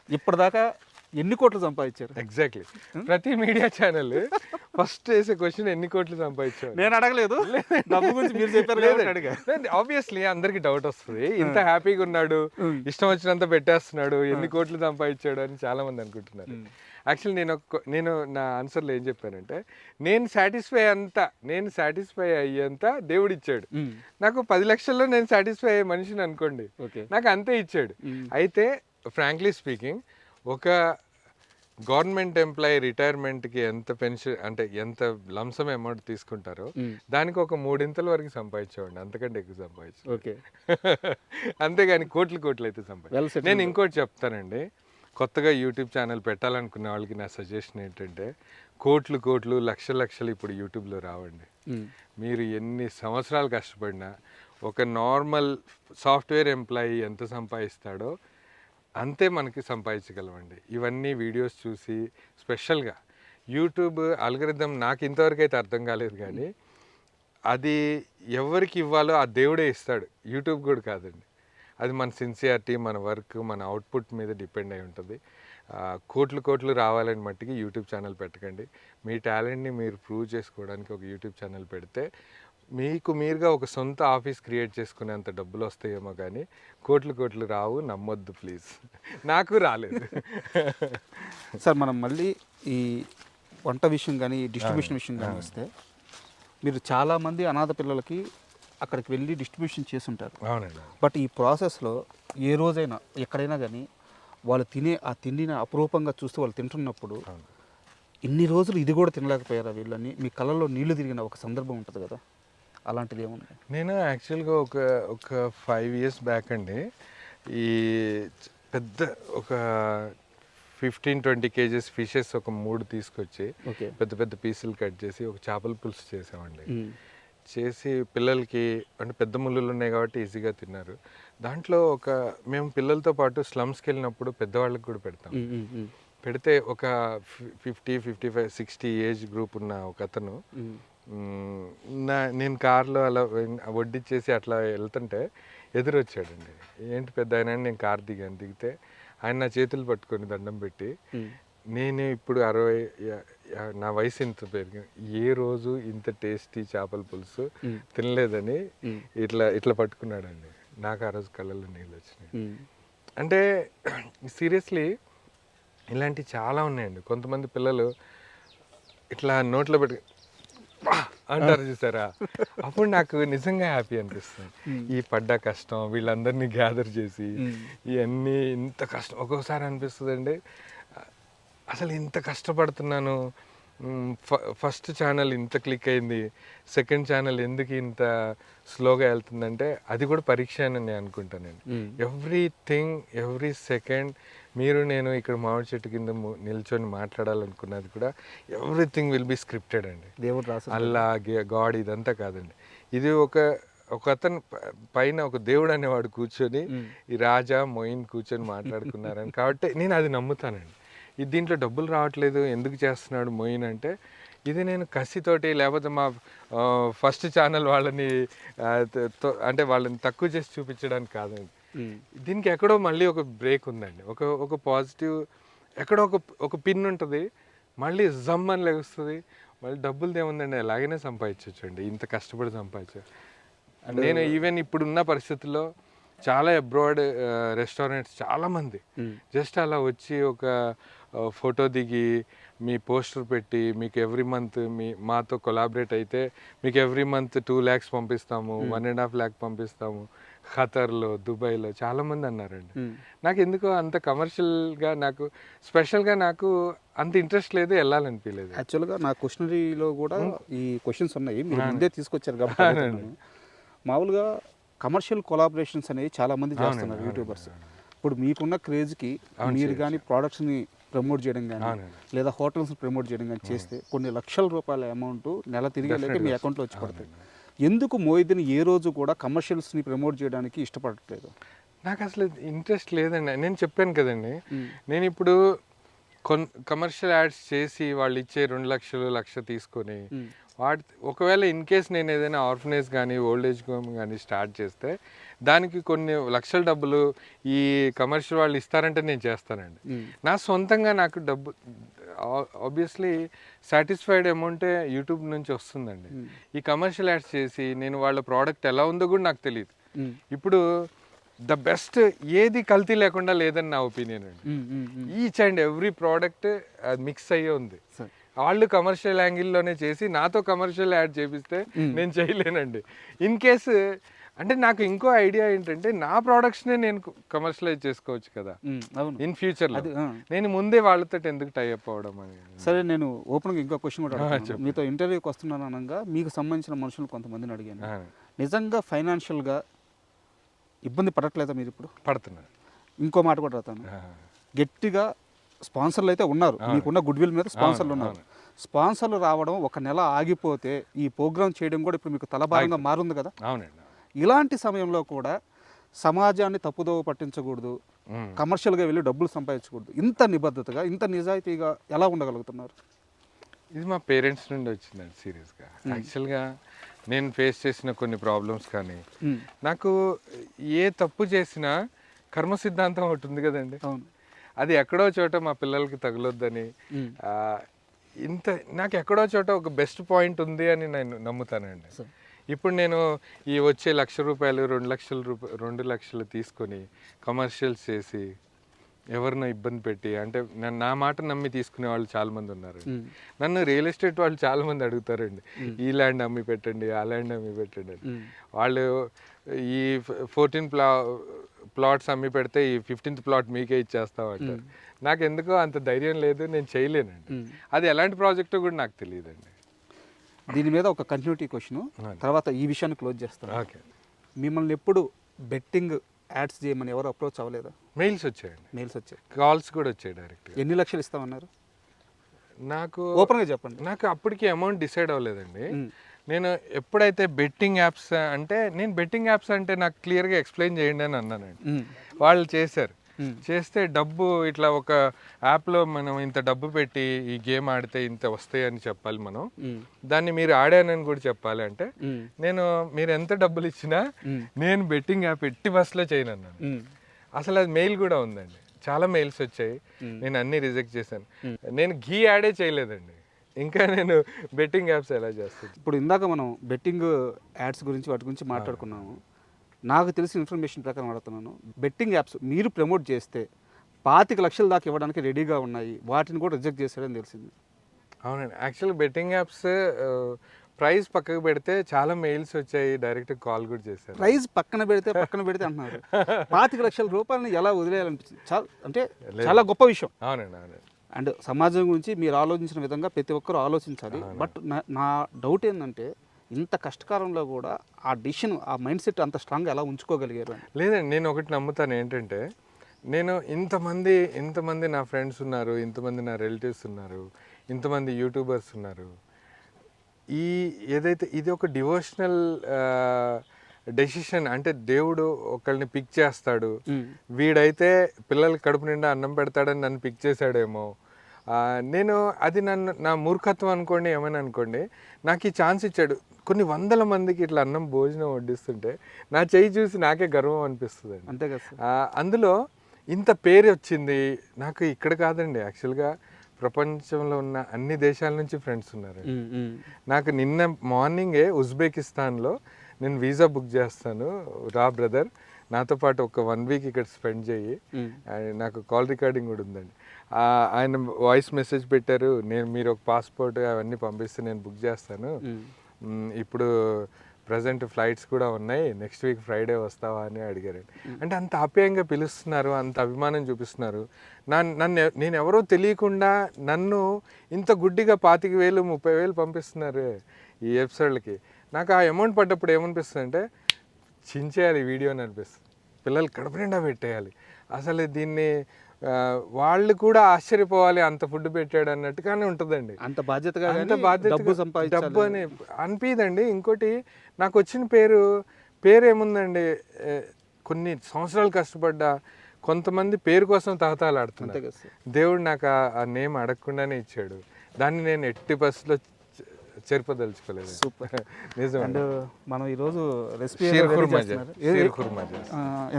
ఇప్పటిదాకా ఎన్ని కోట్లు సంపాదించారు? ఎగ్జాక్ట్లీ, ప్రతి మీడియా ఛానల్ ఫస్ట్ వేసే క్వశ్చన్ ఎన్ని కోట్లు సంపాదించారు. నేను అడగలేదు, డబ్బు గురించి మీరు చెప్పారు. ఆబ్వియస్లీ అందరికి డౌట్ వస్తుంది, ఇంత హ్యాపీగా ఉన్నాడు, ఇష్టం వచ్చినంత పెట్టేస్తున్నాడు, ఎన్ని కోట్లు సంపాదించాడు అని చాలా మంది అనుకుంటున్నారు. యాక్చువల్లీ నేను నా ఆన్సర్లో ఏం చెప్పానంటే, నేను సాటిస్ఫై అయ్యేంత దేవుడు ఇచ్చాడు. నాకు 10 లక్షల్లో నేను సాటిస్ఫై అయ్యే మనిషిని అనుకోండి, నాకు అంతే ఇచ్చాడు. అయితే ఫ్రాంక్లీ స్పీకింగ్, ఒక గవర్నమెంట్ ఎంప్లాయీ రిటైర్మెంట్కి ఎంత పెన్షన్ అంటే ఎంత లంసమ్ అమౌంట్ తీసుకుంటారో దానికి ఒక 3 వరకు సంపాదించేవాడిని, అంతకంటే ఎక్కువ సంపాదించు. ఓకే, అంతేగాని కోట్లు అయితే సంపాదించు. నేను ఇంకోటి చెప్తానండి, కొత్తగా యూట్యూబ్ ఛానల్ పెట్టాలనుకునే వాళ్ళకి నా సజెషన్ ఏంటంటే, కోట్లు లక్షలు ఇప్పుడు యూట్యూబ్లో రావండి. మీరు ఎన్ని సంవత్సరాలు కష్టపడినా ఒక నార్మల్ సాఫ్ట్వేర్ ఎంప్లాయీ ఎంత సంపాదిస్తాడో అంతే మనకి సంపాదించగలమండి. ఇవన్నీ వీడియోస్ చూసి, స్పెషల్గా యూట్యూబ్ అల్గరిథం నాకు ఇంతవరకు అయితే అర్థం కాలేదు, కానీ అది ఎవరికి ఇవ్వాలో ఆ దేవుడే ఇస్తాడు, యూట్యూబ్ కూడా కాదండి. అది మన సిన్సియారిటీ, మన వర్క్, మన అవుట్పుట్ మీద డిపెండ్ అయి ఉంటుంది. కోట్లు రావాలని మట్టికి యూట్యూబ్ ఛానల్ పెట్టకండి. మీ టాలెంట్ని మీరు ప్రూవ్ చేసుకోవడానికి ఒక యూట్యూబ్ ఛానల్ పెడితే మీకు మీరుగా ఒక సొంత ఆఫీస్ క్రియేట్ చేసుకునేంత డబ్బులు వస్తాయేమో, కానీ కోట్లు రావు, నమ్మొద్దు ప్లీజ్. నాకు రాలేదు. సార్, మనం మళ్ళీ ఈ వంట విషయం కానీ డిస్ట్రిబ్యూషన్ విషయం కానీ వస్తే, మీరు చాలామంది అనాథ పిల్లలకి అక్కడికి వెళ్ళి డిస్ట్రిబ్యూషన్ చేస్తుంటారు. అవునండి. బట్ ఈ ప్రాసెస్లో ఏ రోజైనా ఎక్కడైనా కానీ వాళ్ళు తినే ఆ తిండిని అపురూపంగా చూస్తూ వాళ్ళు తింటున్నప్పుడు, ఇన్ని రోజులు ఇది కూడా తినలేకపోయారా వీళ్ళని, మీ కళ్ళలో నీళ్లు తిరిగిన ఒక సందర్భం ఉంటుంది కదా, అలాంటిది ఏముంది? నేను యాక్చువల్గా ఒక 5 years బ్యాక్ అండి, ఈ పెద్ద ఒక 15-20 kgs ఫిషెస్ ఒక 3 తీసుకొచ్చి పెద్ద పీసులు కట్ చేసి ఒక చేపల పులుసు చేసామండి. చేసి పిల్లలకి, అంటే పెద్ద ముళ్ళులు ఉన్నాయి కాబట్టి ఈజీగా తిన్నారు. దాంట్లో మేము పిల్లలతో పాటు స్లమ్స్కి వెళ్ళినప్పుడు పెద్దవాళ్ళకి కూడా పెడతాం. పెడితే ఒక 50, 55, 60 ఏజ్ గ్రూప్ ఉన్న ఒక అతను, నేను కార్లో అలా వడ్డిచ్చేసి అట్లా వెళ్తుంటే ఎదురొచ్చాడండి. ఏంటి పెద్ద ఆయన, నేను కార్ దిగితే ఆయన నా చేతులు పట్టుకొని దండం పెట్టి, నేను ఇప్పుడు నా వయసు ఇంత పెరిగింది, ఏ రోజు ఇంత టేస్టీ చేపల పులుసు తినలేదని ఇట్లా పట్టుకున్నాడండి. నాకు ఆ రోజు కళ్ళల్లో నీళ్ళు వచ్చినాయి. అంటే సీరియస్లీ ఇలాంటివి చాలా ఉన్నాయండి. కొంతమంది పిల్లలు ఇట్లా నోట్లో పెట్టి అంటారు చూసారా, అప్పుడు నాకు నిజంగా హ్యాపీ అనిపిస్తుంది. ఈ పడ్డ కష్టం, వీళ్ళందరినీ గ్యాదర్ చేసి ఇవన్నీ ఇంత కష్టం ఒక్కొక్కసారి అనిపిస్తుందండి, అసలు ఇంత కష్టపడుతున్నాను, ఫస్ట్ ఛానల్ ఇంత క్లిక్ అయింది, సెకండ్ ఛానల్ ఎందుకు ఇంత స్లోగా వెళ్తుందంటే అది కూడా పరీక్ష అని నేను అనుకుంటానండి. ఎవ్రీ సెకండ్ నేను ఇక్కడ మామిడి చెట్టు కింద నిల్చొని మాట్లాడాలనుకున్నది కూడా ఎవ్రీథింగ్ విల్ బి స్క్రిప్టెడ్ అండి. దేవుడు రాసి అల్లా గాడ్ ఇదంతా కాదండి. ఇది ఒక అతను పైన ఒక దేవుడు అనేవాడు కూర్చొని ఈ రాజా మొయిన్ కూర్చొని మాట్లాడుకున్నారని, కాబట్టి నేను అది నమ్ముతానండి. దీంట్లో డబ్బులు రావట్లేదు, ఎందుకు చేస్తున్నాడు మొయిన్ అంటే, ఇది నేను కసితోటి, లేకపోతే మా ఫస్ట్ ఛానల్ వాళ్ళని అంటే వాళ్ళని తక్కువ చేసి చూపించడానికి కాదండి. దీనికి ఎక్కడో మళ్ళీ ఒక బ్రేక్ ఉందండి, ఒక పాజిటివ్ ఎక్కడో ఒక పిన్ ఉంటుంది, మళ్ళీ జమ్ అని లెగుస్తుంది, మళ్ళీ డబ్బులది ఏముందండి, ఎలాగైనా సంపాదించవచ్చు అండి, ఇంత కష్టపడి సంపాదించు. నేను ఈవెన్ ఇప్పుడున్న పరిస్థితుల్లో చాలా అబ్రాడ్ రెస్టారెంట్స్ చాలా మంది జస్ట్ అలా వచ్చి ఒక ఫోటో దిగి మీ పోస్టర్ పెట్టి మీకు ఎవ్రీ మంత్ మాతో కొలాబరేట్ అయితే మీకు ఎవ్రీ మంత్ 2 lakhs పంపిస్తాము, 1.5 lakh పంపిస్తాము, ఖతర్లో, దుబాయ్లో చాలా మంది అన్నారండి. నాకు ఎందుకో అంత కమర్షియల్గా నాకు స్పెషల్గా నాకు అంత ఇంట్రెస్ట్ లేదు, వెళ్ళాలనిపించలేదు. యాక్చువల్గా నా క్వశ్చనరీలో కూడా ఈ క్వశ్చన్స్ ఉన్నాయి, మీరు ముందే తీసుకొచ్చారు కాబట్టి. మామూలుగా కమర్షియల్ కొలాబరేషన్స్ అనేవి చాలా మంది చేస్తున్నారు యూట్యూబర్స్. ఇప్పుడు మీకున్న క్రేజ్కి మీరు కానీ ప్రోడక్ట్స్ని ప్రమోట్ చేయడం కానీ లేదా హోటల్స్ని ప్రమోట్ చేయడం కానీ చేస్తే కొన్ని లక్షల రూపాయల అమౌంట్ నెల తిరిగేలాగే మీ అకౌంట్లో వచ్చి పడతాయి. ఎందుకు మొయిద్దీన్ ఏ రోజు కూడా కమర్షియల్స్ని ప్రమోట్ చేయడానికి ఇష్టపడట్లేదు? నాకు అసలు ఇంట్రెస్ట్ లేదండి. నేను చెప్పాను కదండి, నేను ఇప్పుడు కమర్షియల్ యాడ్స్ చేసి వాళ్ళు ఇచ్చే 2 లక్షలు 1 లక్ష తీసుకొని ఒకవేళ ఇన్ కేస్ నేను ఏదైనా ఆర్ఫనేజ్ కానీ ఓల్డ్ ఏజ్ హోమ్ కానీ స్టార్ట్ చేస్తే దానికి కొన్ని లక్షల డబ్బులు ఈ కమర్షియల్ వాళ్ళు ఇస్తారంటే నేను చేస్తానండి. నా సొంతంగా నాకు డబ్బు ఆబ్వియస్లీ సాటిస్ఫైడ్ అమౌంటే యూట్యూబ్ నుంచి వస్తుందండి. ఈ కమర్షియల్ యాడ్స్ చేసి నేను వాళ్ళ ప్రోడక్ట్ ఎలా ఉందో కూడా నాకు తెలియదు. ఇప్పుడు ద బెస్ట్ ఏది కల్తీ లేకుండా లేదని నా ఒపీనియన్ అండి. Each and every product mix అయ్యే ఉంది. వాళ్ళు కమర్షియల్ యాంగిల్లోనే చేసి నాతో కమర్షియల్ యాడ్ చేపిస్తే నేను చేయలేనండి. ఇన్ కేసు అంటే నాకు ఇంకో ఐడియా ఏంటంటే నా ప్రోడక్ట్స్నే నేను కమర్షియలైజ్ చేసుకోవచ్చు కదా ఇన్ ఫ్యూచర్లో. నేను ముందే వాళ్ళతో ఎందుకు టైఅప్ అవ్వడం అని. సరే, నేను ఓపెన్గా ఇంకో క్వశ్చన్ కూడా అడుగుతాను. మీతో ఇంటర్వ్యూకి వస్తున్నాను అనగా మీకు సంబంధించిన మనుషులు కొంతమందిని అడిగాను, నిజంగా ఫైనాన్షియల్గా ఇబ్బంది పడట్లేదా మీరు ఇప్పుడు? పడుతున్నారు. ఇంకో మాట కూడా అడుగుతాను, గట్టిగా స్పాన్సర్లు అయితే ఉన్నారు, మీకున్న గుడ్ విల్ మీద స్పాన్సర్లు ఉన్నారు. స్పాన్సర్లు రావడం ఒక నెల ఆగిపోతే ఈ ప్రోగ్రామ్ చేయడం కూడా ఇప్పుడు మీకు తలభారంగా మారుంది కదా. అవునండి. ఇలాంటి సమయంలో కూడా సమాజాన్ని తప్పుదోవ పట్టించకూడదు, కమర్షియల్గా వెళ్ళి డబ్బులు సంపాదించకూడదు, ఇంత నిబద్ధతగా ఇంత నిజాయితీగా ఎలా ఉండగలుగుతున్నారు? ఇది మా పేరెంట్స్ నుండి వచ్చిందండి సీరియస్గా. యాక్చువల్గా నేను ఫేస్ చేసిన కొన్ని ప్రాబ్లమ్స్ కానీ నాకు ఏ తప్పు చేసినా కర్మ సిద్ధాంతం ఒకటి ఉంది కదండి, అది ఎక్కడో చోట మా పిల్లలకి తగలొద్దని, ఇంత నాకు ఎక్కడో చోట ఒక బెస్ట్ పాయింట్ ఉంది అని నేను నమ్ముతానండి. ఇప్పుడు నేను ఈ వచ్చే 1 లక్ష రూపాయలు 2 లక్షలు తీసుకొని కమర్షియల్స్ చేసి ఎవరినో ఇబ్బంది పెట్టి, అంటే నా మాట నమ్మి తీసుకునే వాళ్ళు చాలా మంది ఉన్నారు. నన్ను రియల్ ఎస్టేట్ వాళ్ళు చాలా మంది అడుగుతారండి, ఈ ల్యాండ్ అమ్మి పెట్టండి, ఆ ల్యాండ్ అమ్మి పెట్టండి అని. వాళ్ళు ఈ 14 ప్లాట్స్ అమ్మి పెడితే ఈ 15th ప్లాట్ మీకే ఇచ్చేస్తామంటారు. నాకు ఎందుకో అంత ధైర్యం లేదు, నేను చేయలేనండి. అది ఎలాంటి ప్రాజెక్టో కూడా నాకు తెలియదండి. దీని మీద ఒక కంటిన్యూటీ క్వశ్చన్, తర్వాత ఈ విషయాన్ని క్లోజ్ చేస్తాను. ఓకే. మిమ్మల్ని ఎప్పుడు బెట్టింగ్ యాడ్స్ చేయమని ఎవరు అప్రోచ్ అవ్వలేదా? మెయిల్స్ వచ్చాయండి, మెయిల్స్ వచ్చాయి, కాల్స్ కూడా వచ్చాయి డైరెక్ట్. ఎన్ని లక్షలు ఇస్తామన్నారు? నాకు ఓపెన్గా చెప్పండి. నాకు అప్పటికి అమౌంట్ డిసైడ్ అవ్వలేదండి. నేను ఎప్పుడైతే బెట్టింగ్ యాప్స్ అంటే నేను బెట్టింగ్ యాప్స్ అంటే నాకు క్లియర్గా ఎక్స్ప్లెయిన్ చేయండి అని అన్నానండి. వాళ్ళు చేశారు. చేస్తే డబ్బు ఇట్లా ఒక యాప్లో మనం ఇంత డబ్బు పెట్టి ఈ గేమ్ ఆడితే ఇంత వస్తాయి అని చెప్పాలి మనం, దాన్ని మీరు ఆడానని కూడా చెప్పాలి. అంటే నేను మీరు ఎంత డబ్బులు ఇచ్చినా నేను బెట్టింగ్ యాప్ ఎట్టి బస్సులో చేయను అన్నాను. అసలు అది మెయిల్ కూడా ఉందండి, చాలా మెయిల్స్ వచ్చాయి, నేను అన్ని రిజెక్ట్ చేశాను. నేను ఘీ యాడే చేయలేదండి, ఇంకా నేను బెట్టింగ్ యాప్స్ ఎలా చేస్తాను. ఇప్పుడు ఇందాక మనం బెట్టింగ్ యాడ్స్ గురించి వాటి గురించి మాట్లాడుకున్నాము. నాకు తెలిసిన ఇన్ఫర్మేషన్ ప్రకారం అడుగుతున్నాను, బెట్టింగ్ యాప్స్ మీరు ప్రమోట్ చేస్తే 25 లక్షల దాకా ఇవ్వడానికి రెడీగా ఉన్నాయి, వాటిని కూడా రిజెక్ట్ చేశాడని తెలిసింది. అవునండి. యాక్చువల్లీ బెట్టింగ్ యాప్స్ ప్రైస్ పక్కకు పెడితే చాలా మెయిల్స్ వచ్చాయి, డైరెక్ట్ కాల్ కూడా చేశారు. ప్రైస్ పక్కన పెడితే అంటున్నారు, 25 లక్షల రూపాయలని ఎలా వదిలేయాలనిపించింది? అంటే చాలా గొప్ప విషయం. అవునండి, అవునండి. అండ్ సమాజం గురించి మీరు ఆలోచించిన విధంగా ప్రతి ఒక్కరూ ఆలోచించాలి. బట్ నా డౌట్ ఏంటంటే ఇంత కష్టకాలంలో కూడా ఆ డిసిషన్, ఆ మైండ్ సెట్ అంత స్ట్రాంగ్ ఎలా ఉంచుకోగలిగారు? లేదండి, నేను ఒకటి నమ్ముతాను ఏంటంటే, నేను ఇంతమంది నా ఫ్రెండ్స్ ఉన్నారు, ఇంతమంది నా రిలేటివ్స్ ఉన్నారు, ఇంతమంది యూట్యూబర్స్ ఉన్నారు. ఏదైతే ఇది ఒక డివోషనల్ డెసిషన్, అంటే దేవుడు ఒకళ్ళని పిక్ చేస్తాడు, వీడైతే పిల్లల కడుపు నిండా అన్నం పెడతాడని నన్ను పిక్ చేశాడేమో, నేను అది నా మూర్ఖత్వం అనుకోండి, ఏమైనా అనుకోండి, నాకు ఈ ఛాన్స్ ఇచ్చాడు. కొన్ని 100 మందికి ఇట్లా అన్నం భోజనం వడ్డిస్తుంటే నా చేయి చూసి నాకే గర్వం అనిపిస్తుంది. అంతే కదా. అందులో ఇంత పేరు వచ్చింది నాకు. ఇక్కడ కాదండి, యాక్చువల్గా ప్రపంచంలో ఉన్న అన్ని దేశాల నుంచి ఫ్రెండ్స్ ఉన్నారు. నాకు నిన్న మార్నింగే ఉజ్బెకిస్తాన్లో నేను వీసా బుక్ చేస్తాను, రా బ్రదర్, నాతో పాటు ఒక 1 వీక్ ఇక్కడ స్పెండ్ చేయి, నాకు కాల్ రికార్డింగ్ కూడా ఉందండి. ఆయన వాయిస్ మెసేజ్ పెట్టారు, మీరు ఒక పాస్పోర్ట్ అవన్నీ పంపిస్తే నేను బుక్ చేస్తాను, ఇప్పుడు ప్రజెంట్ ఫ్లైట్స్ కూడా ఉన్నాయి, నెక్స్ట్ వీక్ ఫ్రైడే వస్తావా అని అడిగారండి. అంటే అంత ఆప్యాయంగా పిలుస్తున్నారు, అంత అభిమానం చూపిస్తున్నారు. నేను ఎవరో తెలియకుండా నన్ను ఇంత గుడ్డిగా 25,000 30,000 పంపిస్తున్నారు ఈ ఎపిసోడ్లకి. నాకు ఆ అమౌంట్ పడ్డప్పుడు ఏమనిపిస్తుంది అంటే చించేయాలి వీడియోని అనిపిస్తుంది, పిల్లలు కడుపు నిండా పెట్టేయాలి. అసలు దీన్ని వాళ్ళు కూడా ఆశ్చర్యపోవాలి, అంత ఫుడ్ పెట్టాడు అన్నట్టుగానే ఉంటుందండి. అంత బాధ్యతగా, అంత బాధ్యత, డబ్బు అని అనిపిదండి. ఇంకోటి నాకు వచ్చిన పేరు ఏముందండి, కొన్ని సంవత్సరాలు కష్టపడ్డా కొంతమంది పేరు కోసం తహతాలాడుతున్నారు. దేవుడు నాకు ఆ నేమ్ అడగకుండానే ఇచ్చాడు, దాన్ని నేను ఎట్టి బస్సులో చెరిపదలుచుకోలేదు. సూపర్, నిజం. అండ్ మనం ఈరోజు రెసిపీ షీర్ ఖుర్మా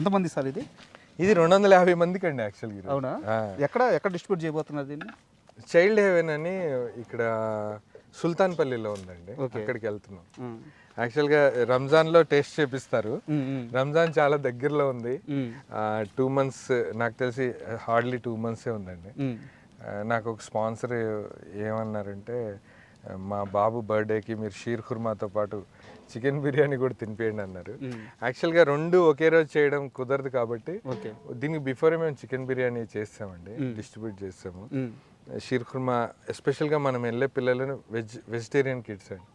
ఎంతమంది సార్ ఇది? ఇది 250 మందికి అండి యాక్చువల్గా. అవునా? ఎక్కడ డిస్ట్రిబ్యూట్ చేయబోతున్నారు దీన్ని? చైల్డ్ హెవెన్ అని ఇక్కడ సుల్తాన్పల్లిలో ఉందండి, అక్కడికి వెళ్తున్నాం. యాక్చువల్గా రంజాన్లో టేస్ట్ చేపిస్తారు, రంజాన్ చాలా దగ్గరలో ఉంది, 2 months, నాకు తెలిసి హార్డ్లీ 2 months ఉందండి. నాకు ఒక స్పాన్సర్ ఏమన్నారంటే, మా బాబు బర్త్డేకి మీరు షీర్ ఖుర్మాతో పాటు చికెన్ బిర్యానీ కూడా తినిపియండి అన్నారు. యాక్చువల్గా 2 ఒకే రోజు చేయడం కుదరదు కాబట్టి దీనికి బిఫోరే మేము చికెన్ బిర్యానీ చేస్తామండి, డిస్ట్రిబ్యూట్ చేస్తాము. షీర్ ఖుర్మా ఎస్పెషల్గా మనం వెళ్ళే పిల్లలను వెజిటేరియన్ కిడ్స్ అండి,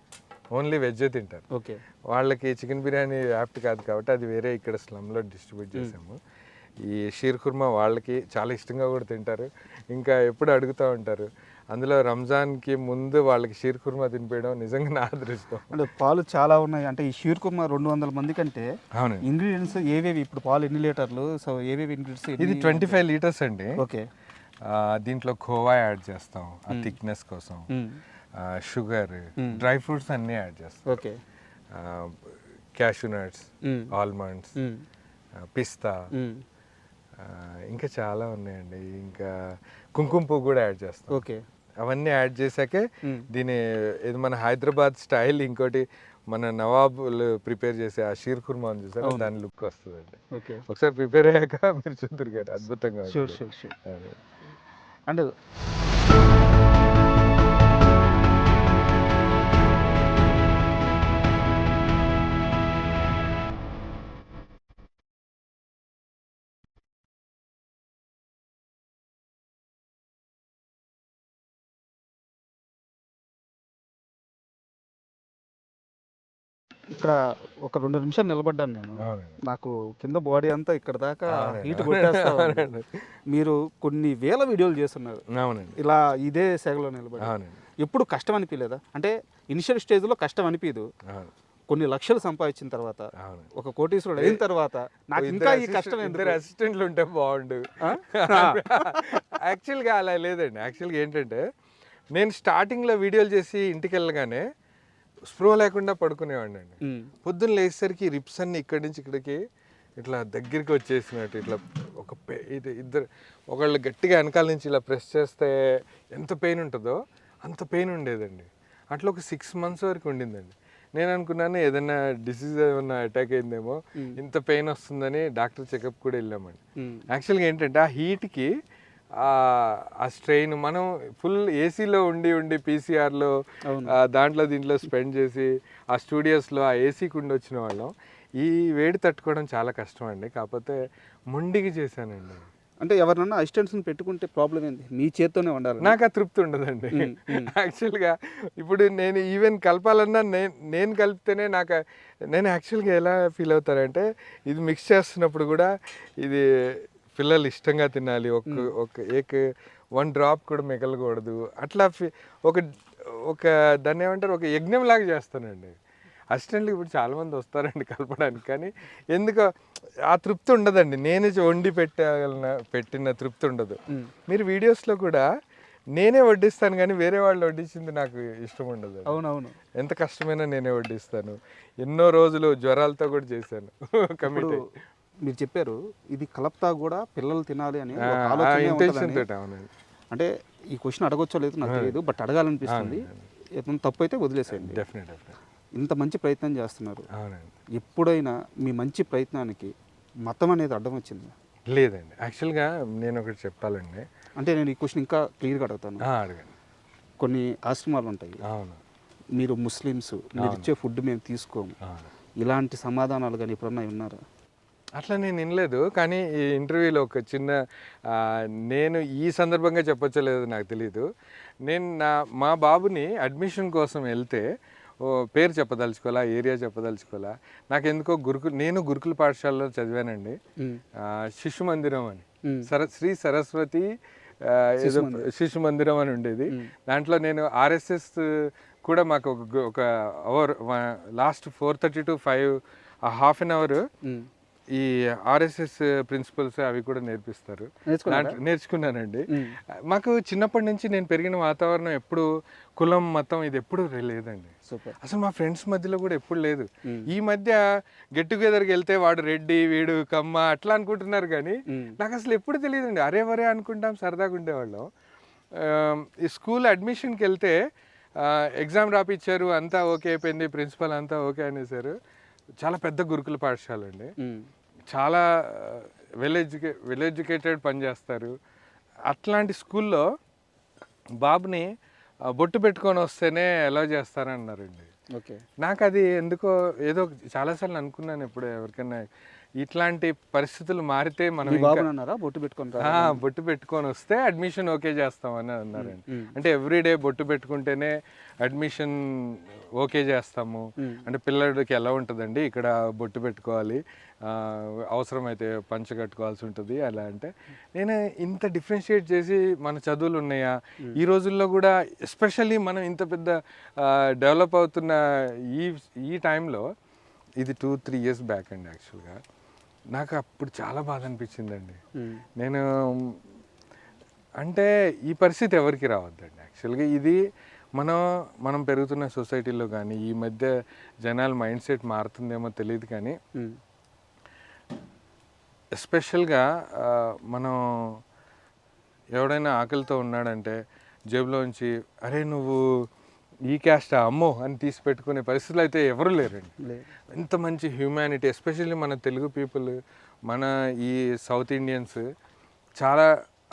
ఓన్లీ వెజ్జే తింటారు. ఓకే, వాళ్ళకి చికెన్ బిర్యానీ యాప్ట్ కాదు కాబట్టి అది వేరే ఇక్కడ స్లమ్లో డిస్ట్రిబ్యూట్ చేసాము. ఈ షీర్ ఖుర్మా వాళ్ళకి చాలా ఇష్టంగా కూడా తింటారు, ఇంకా ఎప్పుడు అడుగుతూ ఉంటారు. అందులో రంజాన్కి ముందు వాళ్ళకి షీర్ ఖుర్మా తినిపించడం నిజంగా నా అదృష్టం. అంటే పాలు చాలా ఉన్నాయి, అంటే ఈ షీర్ ఖుర్మా 200 మంది కంటే అవునండి. ఇంగ్రీడియంట్స్ ఏవేవి? ఇప్పుడు పాలు ఎన్ని లీటర్లు? సో ఏవేవి ఇంగ్రీడియంట్స్? ఇది 25 లీటర్స్ అండి. ఓకే, దీంట్లో ఖోవా యాడ్ చేస్తాం ఆ థిక్నెస్ కోసం, షుగర్, డ్రై ఫ్రూట్స్ అన్నీ యాడ్ చేస్తాం. ఓకే, క్యాషూ నట్స్, ఆల్మండ్స్, పిస్తా, ఇంకా చాలా ఉన్నాయండి, ఇంకా కుంకుమ పువ్వు కూడా యాడ్ చేస్తాం. ఓకే, అవన్నీ యాడ్ చేశాకే దీని ఇది మన హైదరాబాద్ స్టైల్, ఇంకోటి మన నవాబులు ప్రిపేర్ చేసే ఆ షీర్ ఖుర్మా ఉంది చూసారా, దాని లుక్ వస్తుందండి. ఓకే, ఒకసారి ప్రిపేర్ అయ్యాక మీరు చూద్దరు కదా, అద్భుతంగా. షూర్. అండ్ ఇక్కడ ఒక 2 నిమిషాలు నిలబడ్డాను నేను, నాకు కింద బాడీ అంతా ఇక్కడ దాకా హీట్ కొట్టేస్తా ఉంది. మీరు కొన్ని వేల వీడియోలు చేస్తున్నారు. అవునండి, ఇలా ఇదే సెగలో నిలబడి ఎప్పుడు కష్టం అనిపించలేదా? అంటే ఇనిషియల్ స్టేజ్లో కష్టం అనిపించదు, కొన్ని లక్షలు సంపాదించిన తర్వాత, ఒక కోటీశ్వరుడు అయిన తర్వాత నాకు ఇంకా ఈ కష్టం ఎందుకు? అసిస్టెంట్లు ఉంటే బాగుండు. యాక్చువల్గా అలా లేదండి. యాక్చువల్గా ఏంటంటే నేను స్టార్టింగ్లో వీడియోలు చేసి ఇంటికి వెళ్ళగానే స్ప్రో లేకుండా పడుకునేవాడిని అండి. పొద్దున్న లేచేసరికి రిప్స్ అన్ని ఇక్కడి నుంచి ఇక్కడికి ఇట్లా దగ్గరికి వచ్చేసినట్టు, ఇట్లా ఇద్దరు ఒకళ్ళు గట్టిగా వెనకాల నుంచి ఇలా ప్రెస్ చేస్తే ఎంత పెయిన్ ఉంటుందో అంత పెయిన్ ఉండేదండి. అట్లా ఒక 6 months వరకు ఉండిందండి. నేను అనుకున్నాను ఏదైనా డిసీజ్ ఏమన్నా అటాక్ అయిందేమో, ఇంత పెయిన్ వస్తుందని డాక్టర్ చెకప్ కూడా వెళ్ళామండి. యాక్చువల్గా ఏంటంటే ఆ హీట్కి ఆ స్ట్రెయిన్, మనం ఫుల్ ఏసీలో ఉండి పీసీఆర్లో దీంట్లో స్పెండ్ చేసి ఆ స్టూడియోస్లో ఆ ఏసీకి ఉండి వచ్చిన వాళ్ళం, ఈ వేడి తట్టుకోవడం చాలా కష్టం అండి. కాకపోతే మొండికి చేశానండి. అంటే ఎవరినన్నా అసిస్టెంట్స్ని పెట్టుకుంటే ప్రాబ్లం ఏంది? మీ చేత్తోనే ఉండాలి. నాకు ఆ తృప్తి ఉండదండి. యాక్చువల్గా ఇప్పుడు నేను ఈవెన్ కలపాలన్నా నేను కలిపితేనే నేను యాక్చువల్గా ఎలా ఫీల్ అవుతానంటే, ఇది మిక్స్ చేస్తున్నప్పుడు కూడా ఇది పిల్లలు ఇష్టంగా తినాలి, ఒక 1 డ్రాప్ కూడా మిగలకూడదు, అట్లా ఒక దాన్ని ఏమంటారు, ఒక యజ్ఞం లాగా చేస్తానండి. అసిస్టెంట్లు ఇప్పుడు చాలామంది వస్తారండి కలపడానికి, కానీ ఎందుకో ఆ తృప్తి ఉండదండి. నేనే వండి పెట్టిన తృప్తి ఉండదు. మీరు వీడియోస్లో కూడా నేనే వడ్డిస్తాను, కానీ వేరే వాళ్ళు వడ్డించింది నాకు ఇష్టం ఉండదు. అవునవును, ఎంత కష్టమైనా నేనే వడ్డిస్తాను. ఎన్నో రోజులు జ్వరాలతో కూడా చేశాను కమిటీ. మీరు చెప్పారు ఇది కలప్తా కూడా పిల్లలు తినాలి అని ఇంటెన్షన్ తోటి. అవునండి, అంటే ఈ క్వశ్చన్ అడగొచ్చో లేదు నాకు తెలియదు, బట్ అడగాలనిపిస్తుంది. ఏదైనా తప్పు అయితే వదిలేసేయండి. డెఫినెట్. ఇంత మంచి ప్రయత్నం చేస్తున్నారు. అవునండి. ఎప్పుడైనా మీ మంచి ప్రయత్నానికి మతం అనేది అడ్డం వచ్చిందా? లేదండి. యాక్చువల్గా నేను ఒకటి చెప్పాలండి. అంటే నేను ఈ క్వశ్చన్ ఇంకా క్లియర్గా అడుగుతాను. అడగండి. కొన్ని ఆశ్రమాలు ఉంటాయి, అవును. మీరు ముస్లిమ్స్, మీరు ఇచ్చే ఫుడ్ మేము తీసుకోము, అవును. ఇలాంటి సమాధానాలు కానీ ఎప్పుడన్నా ఉన్నారా? అట్లా నేను వినలేదు. కానీ ఈ ఇంటర్వ్యూలో ఒక చిన్న నేను ఈ సందర్భంగా చెప్పొచ్చో లేదో నాకు తెలియదు. నేను మా బాబుని అడ్మిషన్ కోసం వెళ్తే పేరు చెప్పదలుచుకోవాలా, ఏరియా చెప్పదలుచుకోవాలా, నాకు ఎందుకో నేను గురుకుల పాఠశాలలో చదివానండి. శిశు మందిరం అని, శ్రీ సరస్వతి ఏదో శిశు మందిరం అని ఉండేది. దాంట్లో నేను ఆర్ఎస్ఎస్ కూడా మాకు ఒక hour last 4:30 to 5 half an hour ఈ ఆర్ఎస్ఎస్ ప్రిన్సిపల్స్ అవి కూడా నేర్పిస్తారు. నేర్చుకున్నానండి. మాకు చిన్నప్పటి నుంచి నేను పెరిగిన వాతావరణం ఎప్పుడు కులం మతం ఇది ఎప్పుడు లేదండి. అసలు మా ఫ్రెండ్స్ మధ్యలో కూడా ఎప్పుడు లేదు. ఈ మధ్య గెట్ టుగెదర్కి వెళ్తే వాడు రెడ్డి వీడు కమ్మ అట్లా అనుకుంటున్నారు, కానీ నాకు అసలు ఎప్పుడు తెలియదండి. అరే వరే అనుకుంటాం, సరదాగా ఉండేవాళ్ళం. ఈ స్కూల్ అడ్మిషన్కి వెళ్తే ఎగ్జామ్ రాపిచ్చారు, అంతా ఓకే అయిపోయింది, ప్రిన్సిపల్ అంతా ఓకే అనేసారు. చాలా పెద్ద గురుకుల పాఠశాల అండి. చాలా వెల్ ఎడ్యుకేటెడ్ పనిచేస్తారు. అట్లాంటి స్కూల్లో బాబుని బొట్టు పెట్టుకొని వస్తేనే ఎలా చేస్తారన్నారండి. ఓకే. నాకు అది ఎందుకో ఏదో చాలాసార్లు అనుకున్నాను, ఎప్పుడు ఎవరికైనా ఇట్లాంటి పరిస్థితులు మారితే మనం బొట్టు పెట్టుకొని వస్తే అడ్మిషన్ ఓకే చేస్తామని అన్నారండి. అంటే ఎవ్రీడే బొట్టు పెట్టుకుంటేనే అడ్మిషన్ ఓకే చేస్తాము అంటే పిల్లడికి ఎలా ఉంటుందండి, ఇక్కడ బొట్టు పెట్టుకోవాలి, అవసరమైతే పంచ కట్టుకోవాల్సి ఉంటుంది అలా. అంటే నేను ఇంత డిఫరెన్షియేట్ చేసి మన చదువులు ఉన్నాయా ఈ రోజుల్లో కూడా, ఎస్పెషల్లీ మనం ఇంత పెద్ద డెవలప్ అవుతున్న ఈ టైంలో, ఇది 2-3 years బ్యాక్ అండి. యాక్చువల్గా నాకు అప్పుడు చాలా బాధ అనిపించిందండి. నేను అంటే ఈ పరిస్థితి ఎవరికి రావద్దండి. యాక్చువల్గా ఇది మనం పెరుగుతున్న సొసైటీలో కానీ ఈ మధ్య జనాల మైండ్ సెట్ మారుతుందేమో తెలియదు, కానీ ఎస్పెషల్గా మనం ఎవడైనా ఆకలితో ఉన్నాడంటే జేబులోంచి అరే నువ్వు ఈ క్యాస్ట్ అమ్మో అని తీసి పెట్టుకునే పరిస్థితులు అయితే ఎవరు లేరండి. ఎంత మంచి హ్యూమానిటీ, ఎస్పెషల్లీ మన తెలుగు పీపుల్, మన ఈ సౌత్ ఇండియన్స్ చాలా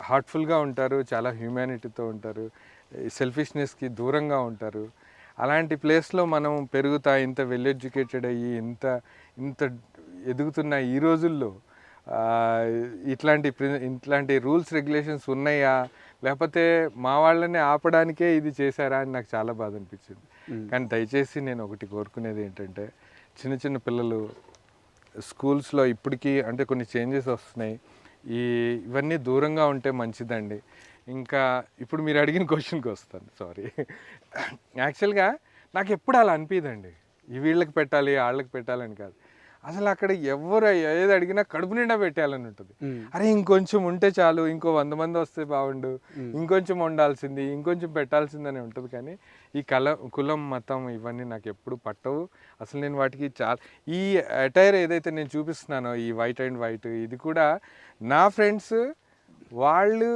హార్ట్ఫుల్గా ఉంటారు, చాలా హ్యూమానిటీతో ఉంటారు, సెల్ఫిష్నెస్కి దూరంగా ఉంటారు. అలాంటి ప్లేస్లో మనం పెరుగుతా ఇంత వెల్ ఎడ్యుకేటెడ్ అయ్యి ఇంత ఎదుగుతున్న ఈ రోజుల్లో ఇట్లాంటి రూల్స్ రెగ్యులేషన్స్ ఉన్నాయా, లేకపోతే మా వాళ్ళని ఆపడానికే ఇది చేశారా అని నాకు చాలా బాధ అనిపించింది. కానీ దయచేసి నేను ఒకటి కోరుకునేది ఏంటంటే, చిన్న చిన్న పిల్లలు స్కూల్స్లో ఇప్పటికీ అంటే కొన్ని చేంజెస్ వస్తున్నాయి, ఇవన్నీ దూరంగా ఉంటే మంచిదండి. ఇంకా ఇప్పుడు మీరు అడిగిన క్వశ్చన్కి వస్తాను, సారీ. యాక్చువల్గా నాకు ఎప్పుడు అలా అనిపించదండి, వీళ్ళకి పెట్టాలి వాళ్ళకి పెట్టాలని కాదు. అసలు అక్కడ ఎవరు ఏది అడిగినా కడుపు నిండా పెట్టాలని ఉంటుంది. అరే ఇంకొంచెం ఉంటే చాలు, ఇంకో 100 మంది వస్తే బాగుండు, ఇంకొంచెం వండాల్సింది, ఇంకొంచెం పెట్టాల్సిందని ఉంటుంది. కానీ ఈ కులం మతం ఇవన్నీ నాకు ఎప్పుడు పట్టవు. అసలు నేను వాటికి ఈ అటైర్ ఏదైతే నేను చూపిస్తున్నానో, ఈ వైట్ అండ్ వైట్, ఇది కూడా నా ఫ్రెండ్స్ వాళ్ళు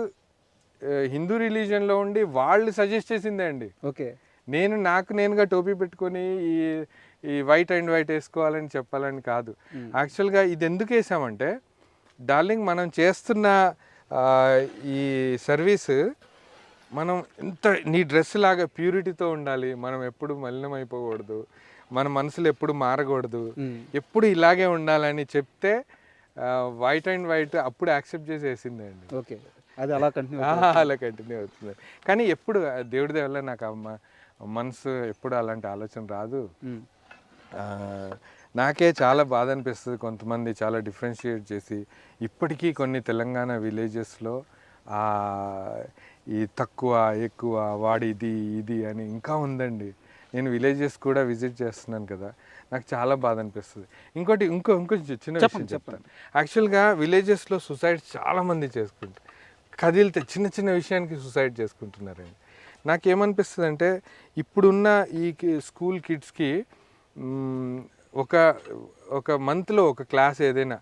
హిందూ రిలీజియన్లో ఉండి వాళ్ళు సజెస్ట్ చేసిందే అండి. ఓకే. నేనుగా టోపీ పెట్టుకొని ఈ వైట్ అండ్ వైట్ వేసుకోవాలని చెప్పాలని కాదు. యాక్చువల్గా ఇది ఎందుకు వేసామంటే, డార్లింగ్ మనం చేస్తున్న ఈ సర్వీస్ మనం నీ డ్రెస్ లాగా ప్యూరిటీతో ఉండాలి, మనం ఎప్పుడు మలినం అయిపోకూడదు, మన మనసులు ఎప్పుడు మారకూడదు, ఎప్పుడు ఇలాగే ఉండాలని చెప్తే వైట్ అండ్ వైట్ అప్పుడు యాక్సెప్ట్ చేసి వేసిందే అండి. ఓకే, అది అలా కంటిన్యూ అవుతుంది. కానీ ఎప్పుడు దేవుడి వల్ల నాకు మనసు ఎప్పుడు అలాంటి ఆలోచన రాదు. నాకే చాలా బాధ అనిపిస్తుంది, కొంతమంది చాలా డిఫరెన్షియేట్ చేసి ఇప్పటికీ కొన్ని తెలంగాణ విలేజెస్లో ఈ తక్కువ ఎక్కువ వాడి ఇది అని ఇంకా ఉందండి. నేను విలేజెస్ కూడా విజిట్ చేస్తున్నాను కదా, నాకు చాలా బాధ అనిపిస్తుంది. ఇంకో చిన్న విషయం చెప్తాను. యాక్చువల్గా విలేజెస్లో సూసైడ్ చాలామంది చేసుకుంటారు, కదిలితే చిన్న విషయానికి సూసైడ్ చేసుకుంటున్నారండి. నాకేమనిపిస్తుంది అంటే, ఇప్పుడున్న ఈ స్కూల్ కిడ్స్కి ఒక మంత్లో ఒక క్లాస్ ఏదైనా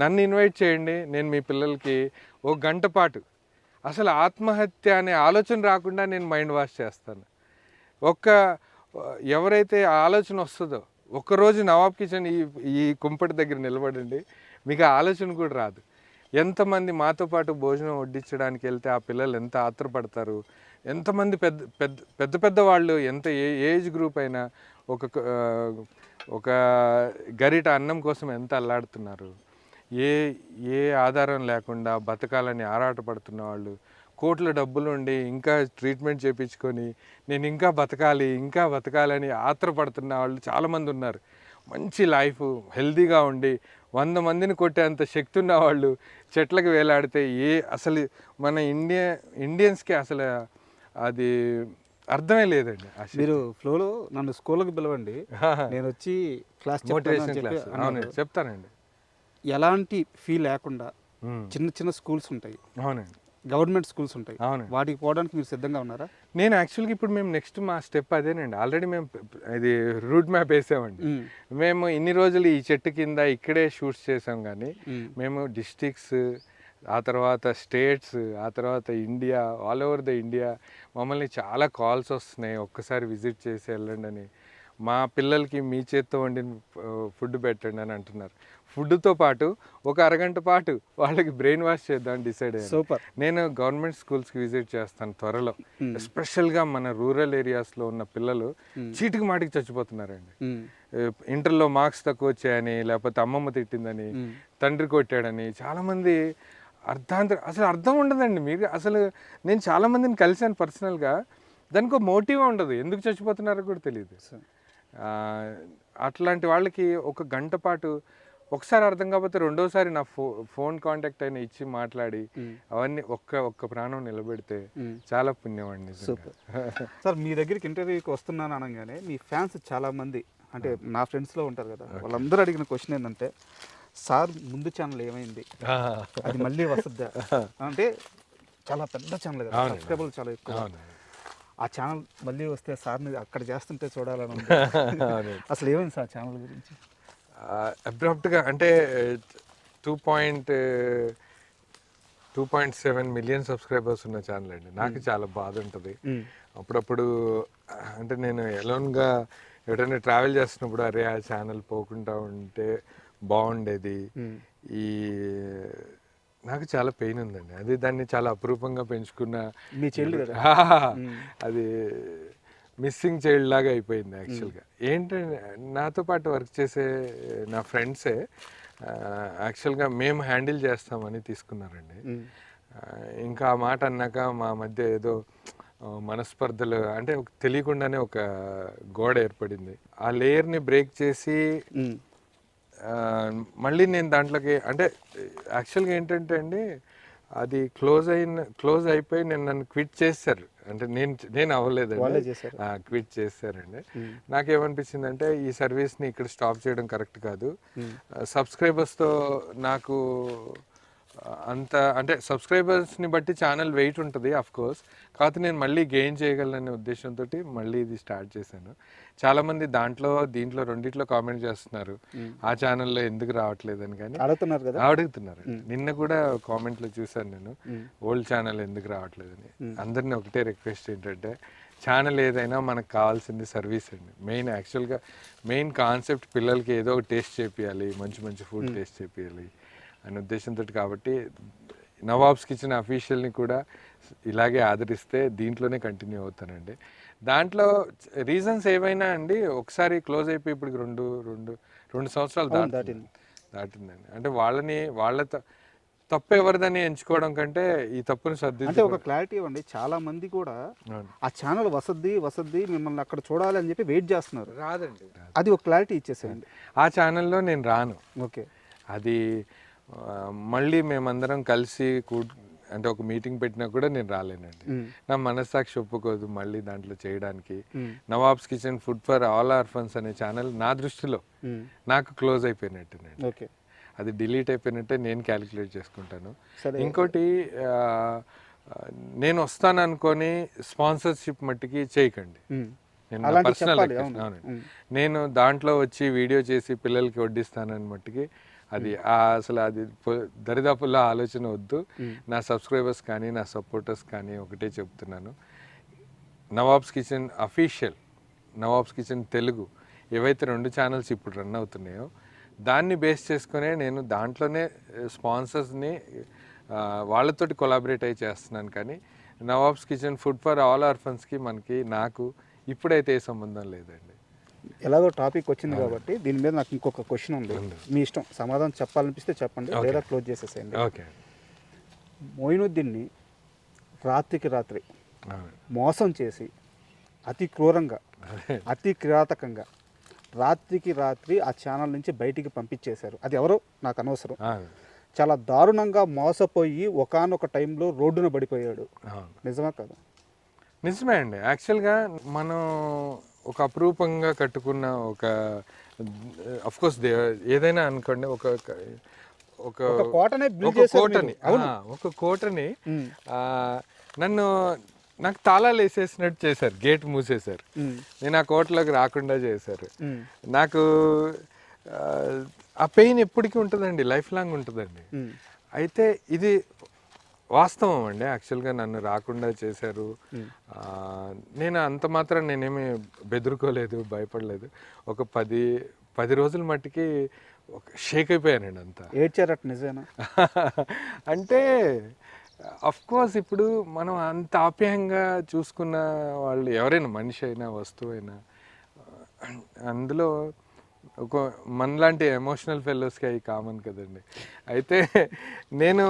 నన్ను ఇన్వైట్ చేయండి, నేను మీ పిల్లలకి 1 గంట పాటు అసలు ఆత్మహత్య అనే ఆలోచన రాకుండా నేను మైండ్ వాష్ చేస్తాను. ఎవరైతే ఆ ఆలోచన వస్తుందో ఒక్కరోజు నవాబ్ కిచెన్ ఈ కుంపటి దగ్గర నిలబడండి, మీకు ఆ ఆలోచన కూడా రాదు. ఎంతమంది మాతో పాటు భోజనం వడ్డించడానికి వెళ్తే ఆ పిల్లలు ఎంత ఆత్రపడతారు, ఎంతమంది పెద్ద పెద్ద పెద్ద పెద్ద వాళ్ళు, ఎంత ఏజ్ గ్రూప్ అయినా ఒక గరిట అన్నం కోసం ఎంత అల్లాడుతున్నారు. ఏ ఏ ఆధారం లేకుండా బతకాలని ఆరాటపడుతున్న వాళ్ళు, కోట్ల డబ్బులు ఉండి ఇంకా ట్రీట్మెంట్ చేయించుకొని నేను ఇంకా బతకాలని ఆత్రపడుతున్న వాళ్ళు చాలామంది ఉన్నారు. మంచి లైఫ్ హెల్తీగా ఉండి 100 మందిని కొట్టేంత శక్తి ఉన్న వాళ్ళు చెట్లకు వేలాడితే అసలు మన ఇండియన్స్కి అసలు అది అర్థమే లేదండి. మీరు ఫ్లోలో నన్ను స్కూల్కి పిలవండి, నేను వచ్చి క్లాస్ మోటివేషన్ క్లాస్ అవునండి చెప్తానండి. ఎలాంటి ఫీ లేకుండా చిన్న చిన్న స్కూల్స్ ఉంటాయి, అవునండి, గవర్నమెంట్ స్కూల్స్ ఉంటాయి, అవునండి. వాటికి పోవడానికి మీరు సిద్ధంగా ఉన్నారా? నేను యాక్చువల్గా ఇప్పుడు మేము నెక్స్ట్ మా స్టెప్ అదేనండి. ఆల్రెడీ మేము ఇది రూట్ మ్యాప్ వేసామండి. మేము ఇన్ని రోజులు ఈ చెట్టు కింద ఇక్కడే షూట్స్ చేసాం, కానీ మేము డిస్ట్రిక్ట్స్, ఆ తర్వాత స్టేట్స్, ఆ తర్వాత India, all over the India మమ్మల్ని చాలా కాల్స్ వస్తున్నాయి, ఒక్కసారి విజిట్ చేసి వెళ్ళండి అని. మా పిల్లలకి మీ చేత్తో వండిన ఫుడ్ పెట్టండి అని అంటున్నారు. ఫుడ్తో పాటు ఒక అరగంట పాటు వాళ్ళకి బ్రెయిన్ వాష్ చేద్దామని డిసైడ్ అయ్యాను. సూపర్. నేను గవర్నమెంట్ స్కూల్స్కి విజిట్ చేస్తాను త్వరలో. ఎస్పెషల్గా మన రూరల్ ఏరియాస్లో ఉన్న పిల్లలు చీటికి మాటికి చచ్చిపోతున్నారండి. ఇంటర్లో మార్క్స్ తక్కువ వచ్చాయని, లేకపోతే అమ్మమ్మ తిట్టిందని, తండ్రి కొట్టాడని, చాలామంది అసలు అర్థం ఉండదండి. మీరు అసలు నేను చాలామందిని కలిశాను పర్సనల్గా, దానికి ఒక మోటివ్ ఉండదు, ఎందుకు చచ్చిపోతున్నారో కూడా తెలియదు. అట్లాంటి వాళ్ళకి ఒక గంట పాటు ఒకసారి అర్థం కాకపోతే రెండోసారి నా ఫోన్ కాంటాక్ట్ అయినా ఇచ్చి మాట్లాడి అవన్నీ ఒక్క ప్రాణం నిలబెడితే చాలా పుణ్యం అండి. సార్, మీ దగ్గరికి ఇంటర్వ్యూకి వస్తున్నాను అనగానే మీ ఫ్యాన్స్ చాలామంది, అంటే నా ఫ్రెండ్స్లో ఉంటారు కదా, వాళ్ళందరూ అడిగిన క్వశ్చన్ ఏంటంటే, సార్ ముందు ఛానల్ ఏమైంది, అది మళ్ళీ వస్తుందా అంటే, చాలా పెద్ద ఛానల్ కదా, సబ్స్క్రైబర్లు చాలా ఎక్కువ, ఆ ఛానల్ మళ్ళీ వస్తే సార్ని అక్కడ చేస్తుంటే చూడాలని ఉంది. అసలు ఏమైంది సార్ ఛానల్ గురించి? అబ్రప్ట్గా అంటే 2.7 మిలియన్ సబ్స్క్రైబర్స్ ఉన్న ఛానల్ అండి. నాకు చాలా బాధ ఉంటుంది అప్పుడప్పుడు. అంటే నేను ఎలోన్గా ఎక్కడైనా ట్రావెల్ చేస్తున్నప్పుడు అరే ఆ ఛానల్ పోకుండా ఉంటే బాగుండేది. నాకు చాలా పెయిన్ ఉందండి. అది దాన్ని చాలా అపురూపంగా పెంచుకున్న మీ చైల్డ్ కదా, అది మిస్సింగ్ చైల్డ్ లాగా అయిపోయింది యాక్చువల్గా. ఏంటంటే నాతో పాటు వర్క్ చేసే నా ఫ్రెండ్సే యాక్చువల్గా మేము హ్యాండిల్ చేస్తామని తీసుకున్నారండి. ఇంకా ఆ మాట అన్నాక మా మధ్య ఏదో మనస్పర్ధలు, అంటే తెలియకుండానే ఒక గోడ ఏర్పడింది. ఆ లేయర్ని బ్రేక్ చేసి మళ్ళీ నేను దాంట్లోకి, అంటే యాక్చువల్గా ఏంటంటే అండి, అది క్లోజ్ అయిపోయి నన్ను క్విట్ చేశారు. అంటే నేను అవ్వలేదండి, క్విట్ చేశారండి. నాకేమనిపించింది అంటే, ఈ సర్వీస్ని ఇక్కడ స్టాప్ చేయడం కరెక్ట్ కాదు. సబ్స్క్రైబర్స్తో నాకు అంత, అంటే సబ్స్క్రైబర్స్ని బట్టి ఛానల్ వెయిట్ ఉంటుంది ఆఫ్ కోర్స్, కాకపోతే నేను మళ్ళీ గెయిన్ చేయగలననే ఉద్దేశంతో మళ్ళీ ఇది స్టార్ట్ చేశాను. చాలామంది దీంట్లో రెండిట్లో కామెంట్ చేస్తున్నారు, ఆ ఛానల్లో ఎందుకు రావట్లేదని. కానీ అడుగుతున్నారు. నిన్న కూడా కామెంట్లో చూశాను నేను, ఓల్డ్ ఛానల్ ఎందుకు రావట్లేదని. అందరినీ ఒకటే రిక్వెస్ట్ ఏంటంటే, ఛానల్ ఏదైనా మనకు కావాల్సింది సర్వీస్ అండి. మెయిన్ కాన్సెప్ట్ పిల్లలకి ఏదో ఒక టేస్ట్ చేపియాలి, మంచి ఫుడ్ టేస్ట్ చేపియాలి అనే ఉద్దేశంతో. కాబట్టి నవాబ్స్ కిచెన్ అఫీషియల్ని కూడా ఇలాగే ఆదరిస్తే దీంట్లోనే కంటిన్యూ అవుతానండి. దాంట్లో రీజన్స్ ఏవైనా అండి, ఒకసారి క్లోజ్ అయిపోయి ఇప్పుడు రెండు సంవత్సరాలు దాటిందండి. అంటే వాళ్ళ తప్పు ఎవరిదని ఎంచుకోవడం కంటే ఈ తప్పుని అంటే ఒక క్లారిటీ ఇవ్వండి. చాలా మంది కూడా ఆ ఛానల్ వసద్ది మిమ్మల్ని అక్కడ చూడాలి అని చెప్పి వెయిట్ చేస్తున్నారు. రాదండి, అది ఒక క్లారిటీ ఇచ్చేసేయండి. ఆ ఛానల్లో నేను రాను. ఓకే, అది మళ్ళీ మేమందరం కలిసి అంటే ఒక మీటింగ్ పెట్టినా కూడా నేను రాలేనండి. నా మనస్సాక్షి ఒప్పుకోదు మళ్ళీ దాంట్లో చేయడానికి. Nawabs kitchen food for all orphans అనే ఛానల్ నా దృష్టిలో నాకు క్లోజ్ అయిపోయినట్టేనండి. ఓకే, అది డిలీట్ అయిపోయినట్టే నేను క్యాలిక్యులేట్ చేసుకుంటాను. ఇంకోటి, నేను వస్తాను అనుకొని స్పాన్సర్షిప్ మట్టికి చేయకండి. నేను పర్సనల్ అవునండి, నేను దాంట్లో వచ్చి వీడియో చేసి పిల్లలకి వడ్డిస్తానని మట్టికి అది అసలు అది దరిదాపుల్లో ఆలోచన వద్దు. నా సబ్స్క్రైబర్స్ కానీ నా సపోర్టర్స్ కానీ ఒకటే చెప్తున్నాను, nawabs kitchen official nawabs kitchen Telugu ఏవైతే 2 ఛానల్స్ ఇప్పుడు రన్ అవుతున్నాయో దాన్ని బేస్ చేసుకునే నేను దాంట్లోనే స్పాన్సర్స్ని వాళ్ళతోటి కొలాబరేట్ అయ్యి చేస్తున్నాను. కానీ Nawab's kitchen food for all ఆర్ఫన్స్కి నాకు ఇప్పుడైతే ఏ సంబంధం లేదండి. ఎలాగో టాపిక్ వచ్చింది కాబట్టి దీని మీద నాకు ఇంకొక క్వశ్చన్ ఉంది. మీ ఇష్టం, సమాధానం చెప్పాలనిపిస్తే చెప్పండి, లేదా క్లోజ్ చేసేసేయండి. ఓకే. మొయినుద్దీన్ని రాత్రికి రాత్రి మోసం చేసి అతి క్రూరంగా అతి కిరాతకంగా రాత్రికి రాత్రి ఆ ఛానల్ నుంచి బయటికి పంపించేశారు. అది ఎవరో నాకు అనవసరం. చాలా దారుణంగా మోసపోయి ఒకానొక టైంలో రోడ్డున పడిపోయాడు. నిజమా కాదు? నిజమే అండి. యాక్చువల్గా మనం ఒక అపురూపంగా కట్టుకున్న ఒక అఫ్కోర్స్ ఏదైనా అనుకోండి ఒక కోటని నాకు తాళాలు వేసేసినట్టు చేశారు, గేట్ మూసేశారు. నేను ఆ కోటలోకి రాకుండా చేశారు. నాకు ఆ పెయిన్ ఎప్పటికీ ఉంటుందండి, లైఫ్ లాంగ్ ఉంటుందండి. అయితే ఇది వాస్తవం అండి. యాక్చువల్గా నన్ను రాకుండా చేశారు. నేను అంత మాత్రం నేనేమి బెదురుకోలేదు, భయపడలేదు. ఒక 10 రోజుల మట్టికి షేక్ అయిపోయానండి అంతా. ఏడ్చారట నిజమేనా? అంటే కోర్స్ ఇప్పుడు మనం అంత ఆప్యాయంగా చూసుకున్న వాళ్ళు ఎవరైనా, మనిషి అయినా వస్తువు అయినా, అందులో ఒక మనలాంటి ఎమోషనల్ ఫెలోస్కి అవి కామన్ కదండి. అయితే నేను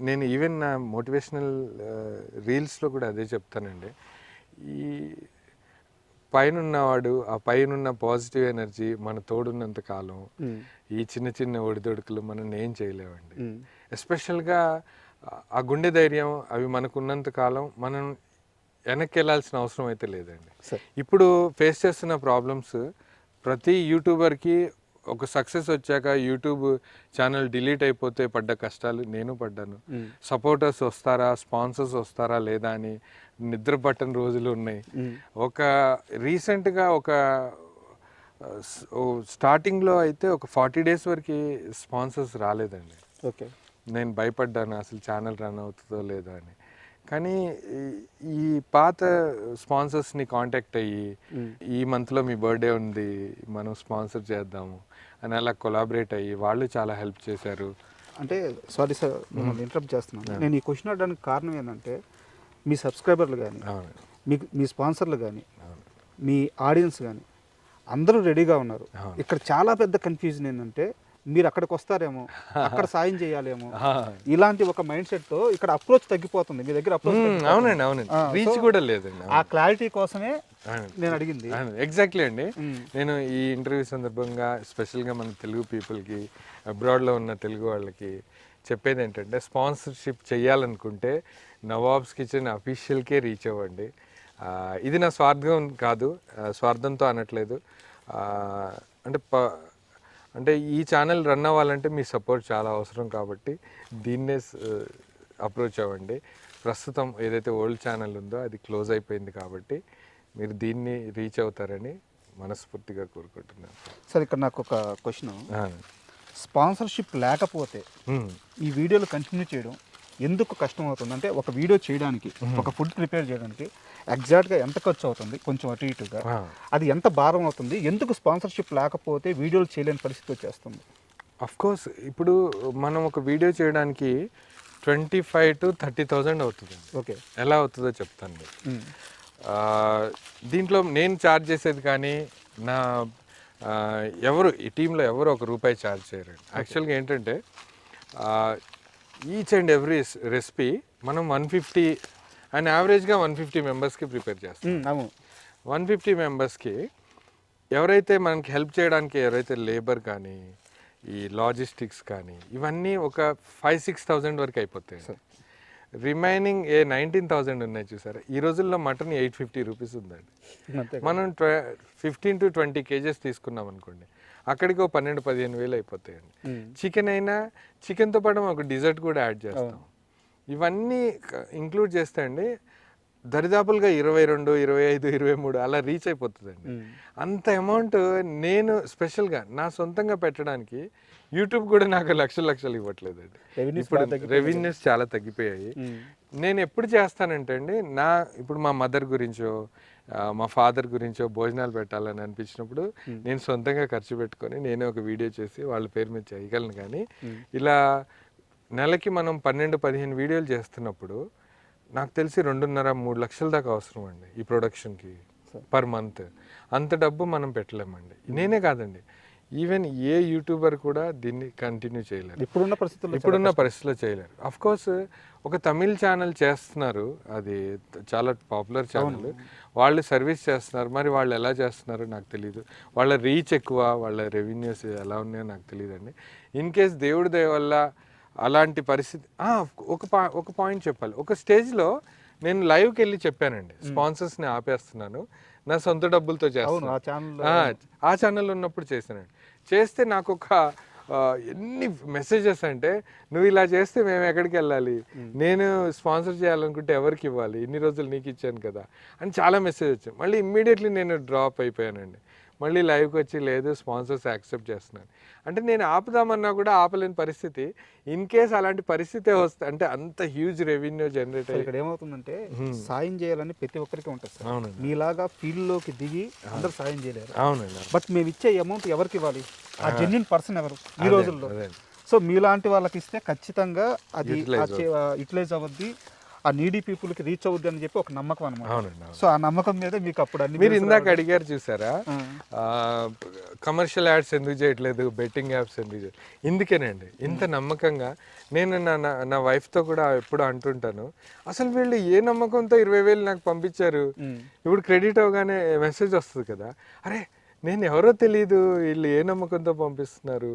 నేను ఈవెన్ నా మోటివేషనల్ రీల్స్లో కూడా అదే చెప్తానండి. ఈ పైనున్నవాడు, ఆ పైనున్న పాజిటివ్ ఎనర్జీ మన తోడున్నంత కాలం ఈ చిన్న చిన్న ఒడిదొడుకులు మనం ఏం చేయలేమండి. ఎస్పెషల్గా ఆ గుండె ధైర్యం అవి మనకున్నంత కాలం మనం వెనక్కి వెళ్ళాల్సిన అవసరం అయితే లేదండి. ఇప్పుడు ఫేస్ చేస్తున్న ప్రాబ్లమ్స్ ప్రతి యూట్యూబర్కి ఒక సక్సెస్ వచ్చాక యూట్యూబ్ ఛానల్ డిలీట్ అయిపోతే పడ్డ కష్టాలు నేను పడ్డాను. సపోర్టర్స్ వస్తారా, స్పాన్సర్స్ వస్తారా లేదా అని నిద్ర పట్టని రోజులు ఉన్నాయి. రీసెంట్గా స్టార్టింగ్లో అయితే ఒక 40 days వరకు స్పాన్సర్స్ రాలేదండి. ఓకే. నేను భయపడ్డాను అసలు ఛానల్ రన్ అవుతుందో లేదో అని. కానీ ఈ పాత స్పాన్సర్స్ని కాంటాక్ట్ అయ్యి ఈ మంత్లో మీ బర్త్డే ఉంది, మనం స్పాన్సర్ చేద్దాము అని అలా కొలాబరేట్ అయ్యి వాళ్ళు చాలా హెల్ప్ చేశారు. అంటే సారీ సార్, మిమ్మల్ని ఇంటరప్ట్ చేస్తున్నాను. నేను ఈ క్వశ్చన్ అడగడానికి కారణం ఏంటంటే మీ సబ్స్క్రైబర్లు కానీ, మీ స్పాన్సర్లు కానీ, మీ ఆడియన్స్ కానీ అందరూ రెడీగా ఉన్నారు. ఇక్కడ చాలా పెద్ద కన్ఫ్యూజన్ ఏంటంటే మీరు అక్కడికి వస్తారేమో, అక్కడ సాయం చేయాలేమో, ఇలాంటి ఒక మైండ్ సెట్ తో ఇక్కడ అప్రోచ్ తగ్గిపోతుంది. మీ దగ్గర అప్రోచ్ అవునండి రీచ్ కూడా లేదండి. ఆ క్లారిటీ కోసమే నేను అడిగింది. ఎగ్జాక్ట్లీ అండి. నేను ఈ ఇంటర్వ్యూ సందర్భంగా స్పెషల్గా మన తెలుగు పీపుల్కి, అబ్రాడ్లో ఉన్న తెలుగు వాళ్ళకి చెప్పేది ఏంటంటే, స్పాన్సర్షిప్ చేయాలనుకుంటే నవాబ్స్ కిచెన్ అఫీషియల్కే రీచ్ అవ్వండి. ఇది నా స్వార్థం కాదు, స్వార్థంతో అనట్లేదు. అంటే ఈ ఛానల్ రన్ అవ్వాలంటే మీ సపోర్ట్ చాలా అవసరం కాబట్టి దీన్నే అప్రోచ్ అవ్వండి. ప్రస్తుతం ఏదైతే ఓల్డ్ ఛానల్ ఉందో అది క్లోజ్ అయిపోయింది కాబట్టి మీరు దీన్ని రీచ్ అవుతారని మనస్ఫూర్తిగా కోరుకుంటున్నాను. సార్, ఇక్కడ నాకు ఒక క్వశ్చన్. స్పాన్సర్షిప్ లేకపోతే ఈ వీడియోలు కంటిన్యూ చేయడం ఎందుకు కష్టం అవుతుంది? అంటే ఒక వీడియో చేయడానికి, ఒక ఫుడ్ ప్రిపేర్ చేయడానికి ఎగ్జాక్ట్గా ఎంత ఖర్చు అవుతుంది, కొంచెం అటు ఇటుగా అది ఎంత భారం అవుతుంది, ఎందుకు స్పాన్సర్షిప్ లేకపోతే వీడియోలు చేయలేని పరిస్థితి వచ్చేస్తుంది? కోర్స్ ఇప్పుడు మనం ఒక వీడియో చేయడానికి 25,000 to 30,000 అవుతుంది. ఓకే. ఎలా అవుతుందో చెప్తాను. దీంట్లో నేను ఛార్జ్ చేసేది కానీ ఎవరు ఈ టీంలో ఎవరు ₹1 ఛార్జ్ చేయరండి. యాక్చువల్గా ఏంటంటే ఈచ్ అండ్ ఎవ్రీ రెసిపీ మనం 150 అండ్ యావరేజ్గా 150 మెంబర్స్కి ప్రిపేర్ చేస్తాం. 150 మెంబర్స్కి ఎవరైతే మనకి హెల్ప్ చేయడానికి ఎవరైతే లేబర్ కానీ, ఈ లాజిస్టిక్స్ కానీ, ఇవన్నీ ఒక 5,000-6,000 వరకు అయిపోతాయి. రిమైనింగ్ 19,000 ఉన్నాయి చూసారా. ఈ రోజుల్లో మటన్ 850 రూపీస్ ఉందండి. మనం 15 to 20 kgs తీసుకున్నాం అనుకోండి, అక్కడికి 12,000-15,000 వేలు అయిపోతాయండి. చికెన్ అయినా చికెన్తో పాటు ఒక డిజర్ట్ కూడా యాడ్ చేస్తాం. ఇవన్నీ ఇంక్లూడ్ చేస్తే అండి దరిదాపులుగా 22, 25, 23 అలా రీచ్ అయిపోతుందండి. అంత అమౌంట్ నేను స్పెషల్గా నా సొంతంగా పెట్టడానికి యూట్యూబ్ కూడా నాకు లక్షలు ఇవ్వట్లేదండి. ఇప్పుడు రెవెన్యూస్ చాలా తగ్గిపోయాయి. నేను ఎప్పుడు చేస్తానంటే అండి, ఇప్పుడు మా మదర్ గురించో మా ఫాదర్ గురించో భోజనాలు పెట్టాలని అనిపించినప్పుడు నేను సొంతంగా ఖర్చు పెట్టుకొని నేనే ఒక వీడియో చేసి వాళ్ళ పేరు మీద చేయగలను. కానీ ఇలా నెలకి మనం 12-15 వీడియోలు చేస్తున్నప్పుడు నాకు తెలిసి 2.5-3 లక్షల దాకా అవసరం అండి ఈ ప్రొడక్షన్కి పర్ మంత్. అంత డబ్బు మనం పెట్టలేమండి. నేనే కాదండి, ఈవెన్ ఏ యూట్యూబర్ కూడా దీన్ని కంటిన్యూ చేయలేరు, ఇప్పుడున్న పరిస్థితుల్లో చేయలేరు. అఫ్ కోర్స్ ఒక తమిళ్ ఛానల్ చేస్తున్నారు, అది చాలా పాపులర్ ఛానల్, వాళ్ళు సర్వీస్ చేస్తున్నారు. మరి వాళ్ళు ఎలా చేస్తున్నారో నాకు తెలియదు, వాళ్ళ రీచ్ ఎక్కువ, వాళ్ళ రెవెన్యూస్ ఎలా ఉన్నాయో నాకు తెలియదండి. ఇన్ కేస్ దేవుడి దయ వల్ల అలాంటి పరిస్థితి ఒక పాయింట్ చెప్పాలి. ఒక స్టేజ్లో నేను లైవ్కి వెళ్ళి చెప్పానండి, స్పాన్సర్స్ని ఆపేస్తున్నాను, నా సొంత డబ్బులతో చేస్తాను. ఆ ఛానల్ ఉన్నప్పుడు చేశానండి. చేస్తే నాకు ఎన్ని మెసేజెస్ అంటే, నువ్వు ఇలా చేస్తే మేము ఎక్కడికి వెళ్ళాలి, నేను స్పాన్సర్ చేయాలనుకుంటే ఎవరికి ఇవ్వాలి, ఇన్ని రోజులు నీకు ఇచ్చాను కదా అని చాలా మెసేజ్ వచ్చాయి. మళ్ళీ ఇమ్మీడియట్లీ నేను డ్రాప్ అయిపోయానండి. మళ్ళీ లైవ్కి వచ్చి లేదు స్పాన్సర్స్ యాక్సెప్ట్ చేస్తున్నాను అంటే, నేను ఆపుదామన్నా కూడా ఆపలేని పరిస్థితి. ఇన్ కేస్ అలాంటి పరిస్థితే వస్తే అంటే అంత హ్యూజ్ రెవెన్యూ జనరేట్ అయ్యి ఇక్కడ ఏమవుతుందంటే సాయం చేయాలని ప్రతి ఒక్కరికి ఉంటుంది సార్. అవునండి, మీలాగా ఫీల్డ్లోకి దిగి అందరూ సాయం చేయలేరు. అవునండి, బట్ మేము ఇచ్చే అమౌంట్ ఎవరికి ఇవ్వాలి, ఆ జెన్యూన్ పర్సన్ ఎవరు ఈ రోజుల్లో. సో మీలాంటి వాళ్ళకి ఇస్తే ఖచ్చితంగా అది యూటిలైజ్ అవ్వద్ది, ఆ నీడీ పీపుల్కి రీచ్ అవుద్ది అని చెప్పి ఒక నమ్మకం అనమాట. సో ఆ నమ్మకం మీద మీకు అప్పుడు అన్ని మీరు ఇందాక అడిగారు చూసారా, కమర్షియల్ యాడ్స్ ఎందుకు చేయట్లేదు, బెట్టింగ్ యాప్స్ ఎందుకు చేయట్లేదు, ఇందుకేనండి ఇంత నమ్మకంగా. నేను నా వైఫ్తో కూడా ఎప్పుడు అంటుంటాను, అసలు వీళ్ళు ఏ నమ్మకంతో 20,000 నాకు పంపించారు, ఇప్పుడు క్రెడిట్ అవగానే మెసేజ్ వస్తుంది కదా, అరే నేను ఎవరో తెలియదు, వీళ్ళు ఏ నమ్మకంతో పంపిస్తున్నారు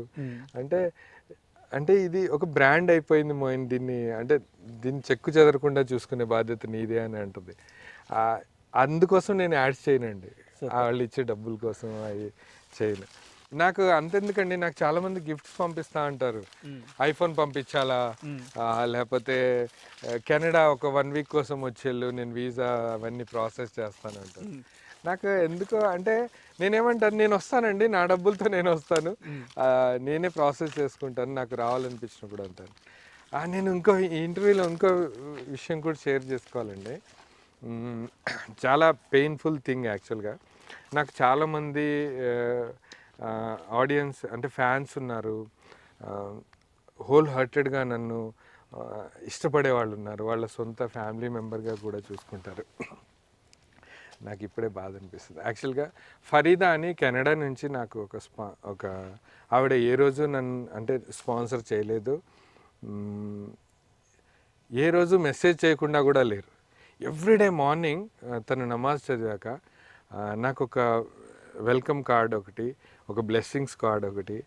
అంటే ఇది ఒక బ్రాండ్ అయిపోయింది మోయిన్, దీన్ని చెక్కు చెదరకుండా చూసుకునే బాధ్యత నీదే అని అంటుంది. అందుకోసం నేను యాడ్స్ చేయనండి, వాళ్ళు ఇచ్చే డబ్బుల కోసం అవి చేయను. నాకు అంతెందుకండి, నాకు చాలా మంది గిఫ్ట్స్ పంపిస్తా అంటారు, ఐఫోన్ పంపించాలా, లేకపోతే కెనడా ఒక 1 వీక్ కోసం వచ్చేళ్ళు, నేను వీసా అవన్నీ ప్రాసెస్ చేస్తాను అంటారు. నాకు ఎందుకో అంటే నేనేమంటాను, నేను వస్తానండి, నా డబ్బులతో నేను వస్తాను, నేనే ప్రాసెస్ చేసుకుంటాను, నాకు రావాలనిపించినప్పుడు అంటాను. నేను ఈ ఇంటర్వ్యూలో ఇంకో విషయం కూడా షేర్ చేసుకోవాలండి. చాలా పెయిన్ఫుల్ థింగ్ యాక్చువల్గా. నాకు చాలామంది ఆడియన్స్ అంటే ఫ్యాన్స్ ఉన్నారు, హోల్ హార్టెడ్గా నన్ను ఇష్టపడే వాళ్ళు ఉన్నారు, వాళ్ళ సొంత ఫ్యామిలీ మెంబర్గా కూడా చూసుకుంటారు. నాకు ఇప్పుడే బాధ అనిపిస్తుంది యాక్చువల్గా. ఫరీదా అని కెనడా నుంచి నాకు ఒక ఆవిడ ఏ రోజు నన్ను అంటే స్పాన్సర్ చేయలేదు, ఏ రోజు మెసేజ్ చేయకుండా కూడా లేరు. ఎవ్రీడే మార్నింగ్ తను నమాజ్ చదివాక నాకు ఒక వెల్కమ్ కార్డ్ ఒకటి, ఒక బ్లెస్సింగ్స్ కార్డ్ ఒకటి,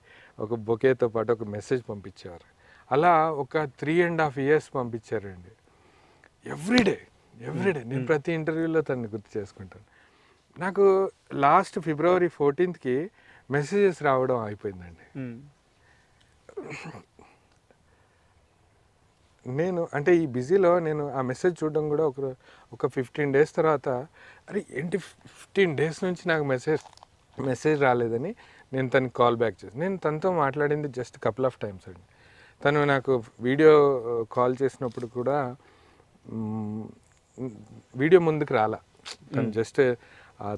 ఒక బొకేతో పాటు ఒక మెసేజ్ పంపించేవారు. అలా ఒక 3.5 years పంపించారండి. ఎవ్రీడే నేను ప్రతి ఇంటర్వ్యూలో తనని గుర్తు చేసుకుంటాను. నాకు లాస్ట్ February 14th మెసేజెస్ రావడం అయిపోయిందండి. నేను అంటే ఈ బిజీలో నేను ఆ మెసేజ్ చూడడం కూడా ఒక 15 days తర్వాత, అరే ఏంటి 15 days నుంచి నాకు మెసేజ్ రాలేదని నేను తనకి కాల్ బ్యాక్ చేసి, నేను తనతో మాట్లాడింది జస్ట్ కపుల్ ఆఫ్ టైమ్స్ అండి. తను నాకు వీడియో కాల్ చేసినప్పుడు కూడా వీడియో ముందుకు రాలా, తను జస్ట్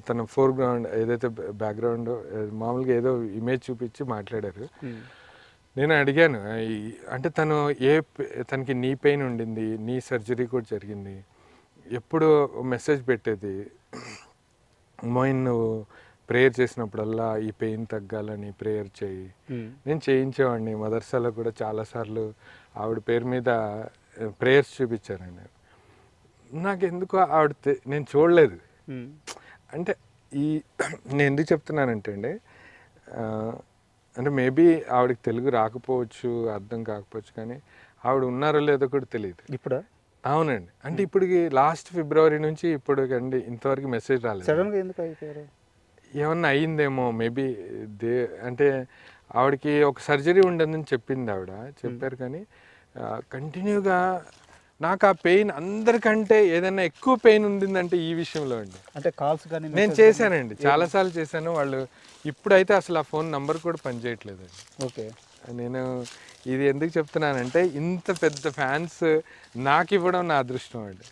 తన ఫోర్గ్రౌండ్ ఏదైతే బ్యాక్గ్రౌండ్ మామూలుగా ఏదో ఇమేజ్ చూపించి మాట్లాడారు. నేను అడిగాను, అంటే తనకి నీ పెయిన్ ఉండింది, నీ సర్జరీ కూడా జరిగింది, ఎప్పుడు మెసేజ్ పెట్టేది, మోయిన్ నువ్వు ప్రేయర్ చేసినప్పుడల్లా ఈ పెయిన్ తగ్గాలని ప్రేయర్ చేయి. నేను చేయించేవాడిని, మదర్సాలో కూడా చాలాసార్లు ఆవిడ పేరు మీద ప్రేయర్స్ చూపించానండి. నాకు ఎందుకు నేను చూడలేదు. అంటే నేను ఎందుకు చెప్తున్నానంటే అండి, అంటే మేబీ ఆవిడకి తెలుగు రాకపోవచ్చు, అర్థం కాకపోవచ్చు, కానీ ఆవిడ ఉన్నారో లేదో కూడా తెలియదు ఇప్పుడు. అవునండి, అంటే ఇప్పటికి లాస్ట్ February నుంచి ఇప్పుడు అండి ఇంతవరకు మెసేజ్ రాలేదు. ఏమన్నా అయ్యిందేమో మేబీ అంటే ఆవిడకి ఒక సర్జరీ ఉండదని చెప్పింది ఆవిడ, చెప్పారు. కానీ కంటిన్యూగా నాకు ఆ పెయిన్ అందరికంటే ఏదైనా ఎక్కువ పెయిన్ ఉండిందంటే ఈ విషయంలో అండి. అంటే కాల్స్ కానీ నేను చేశానండి, చాలాసార్లు చేశాను. వాళ్ళు ఇప్పుడైతే అసలు ఆ ఫోన్ నంబర్ కూడా పనిచేయట్లేదండి. ఓకే. నేను ఇది ఎందుకు చెప్తున్నానంటే ఇంత పెద్ద ఫ్యాన్స్ నాకు ఇవ్వడం నా అదృష్టం అండి.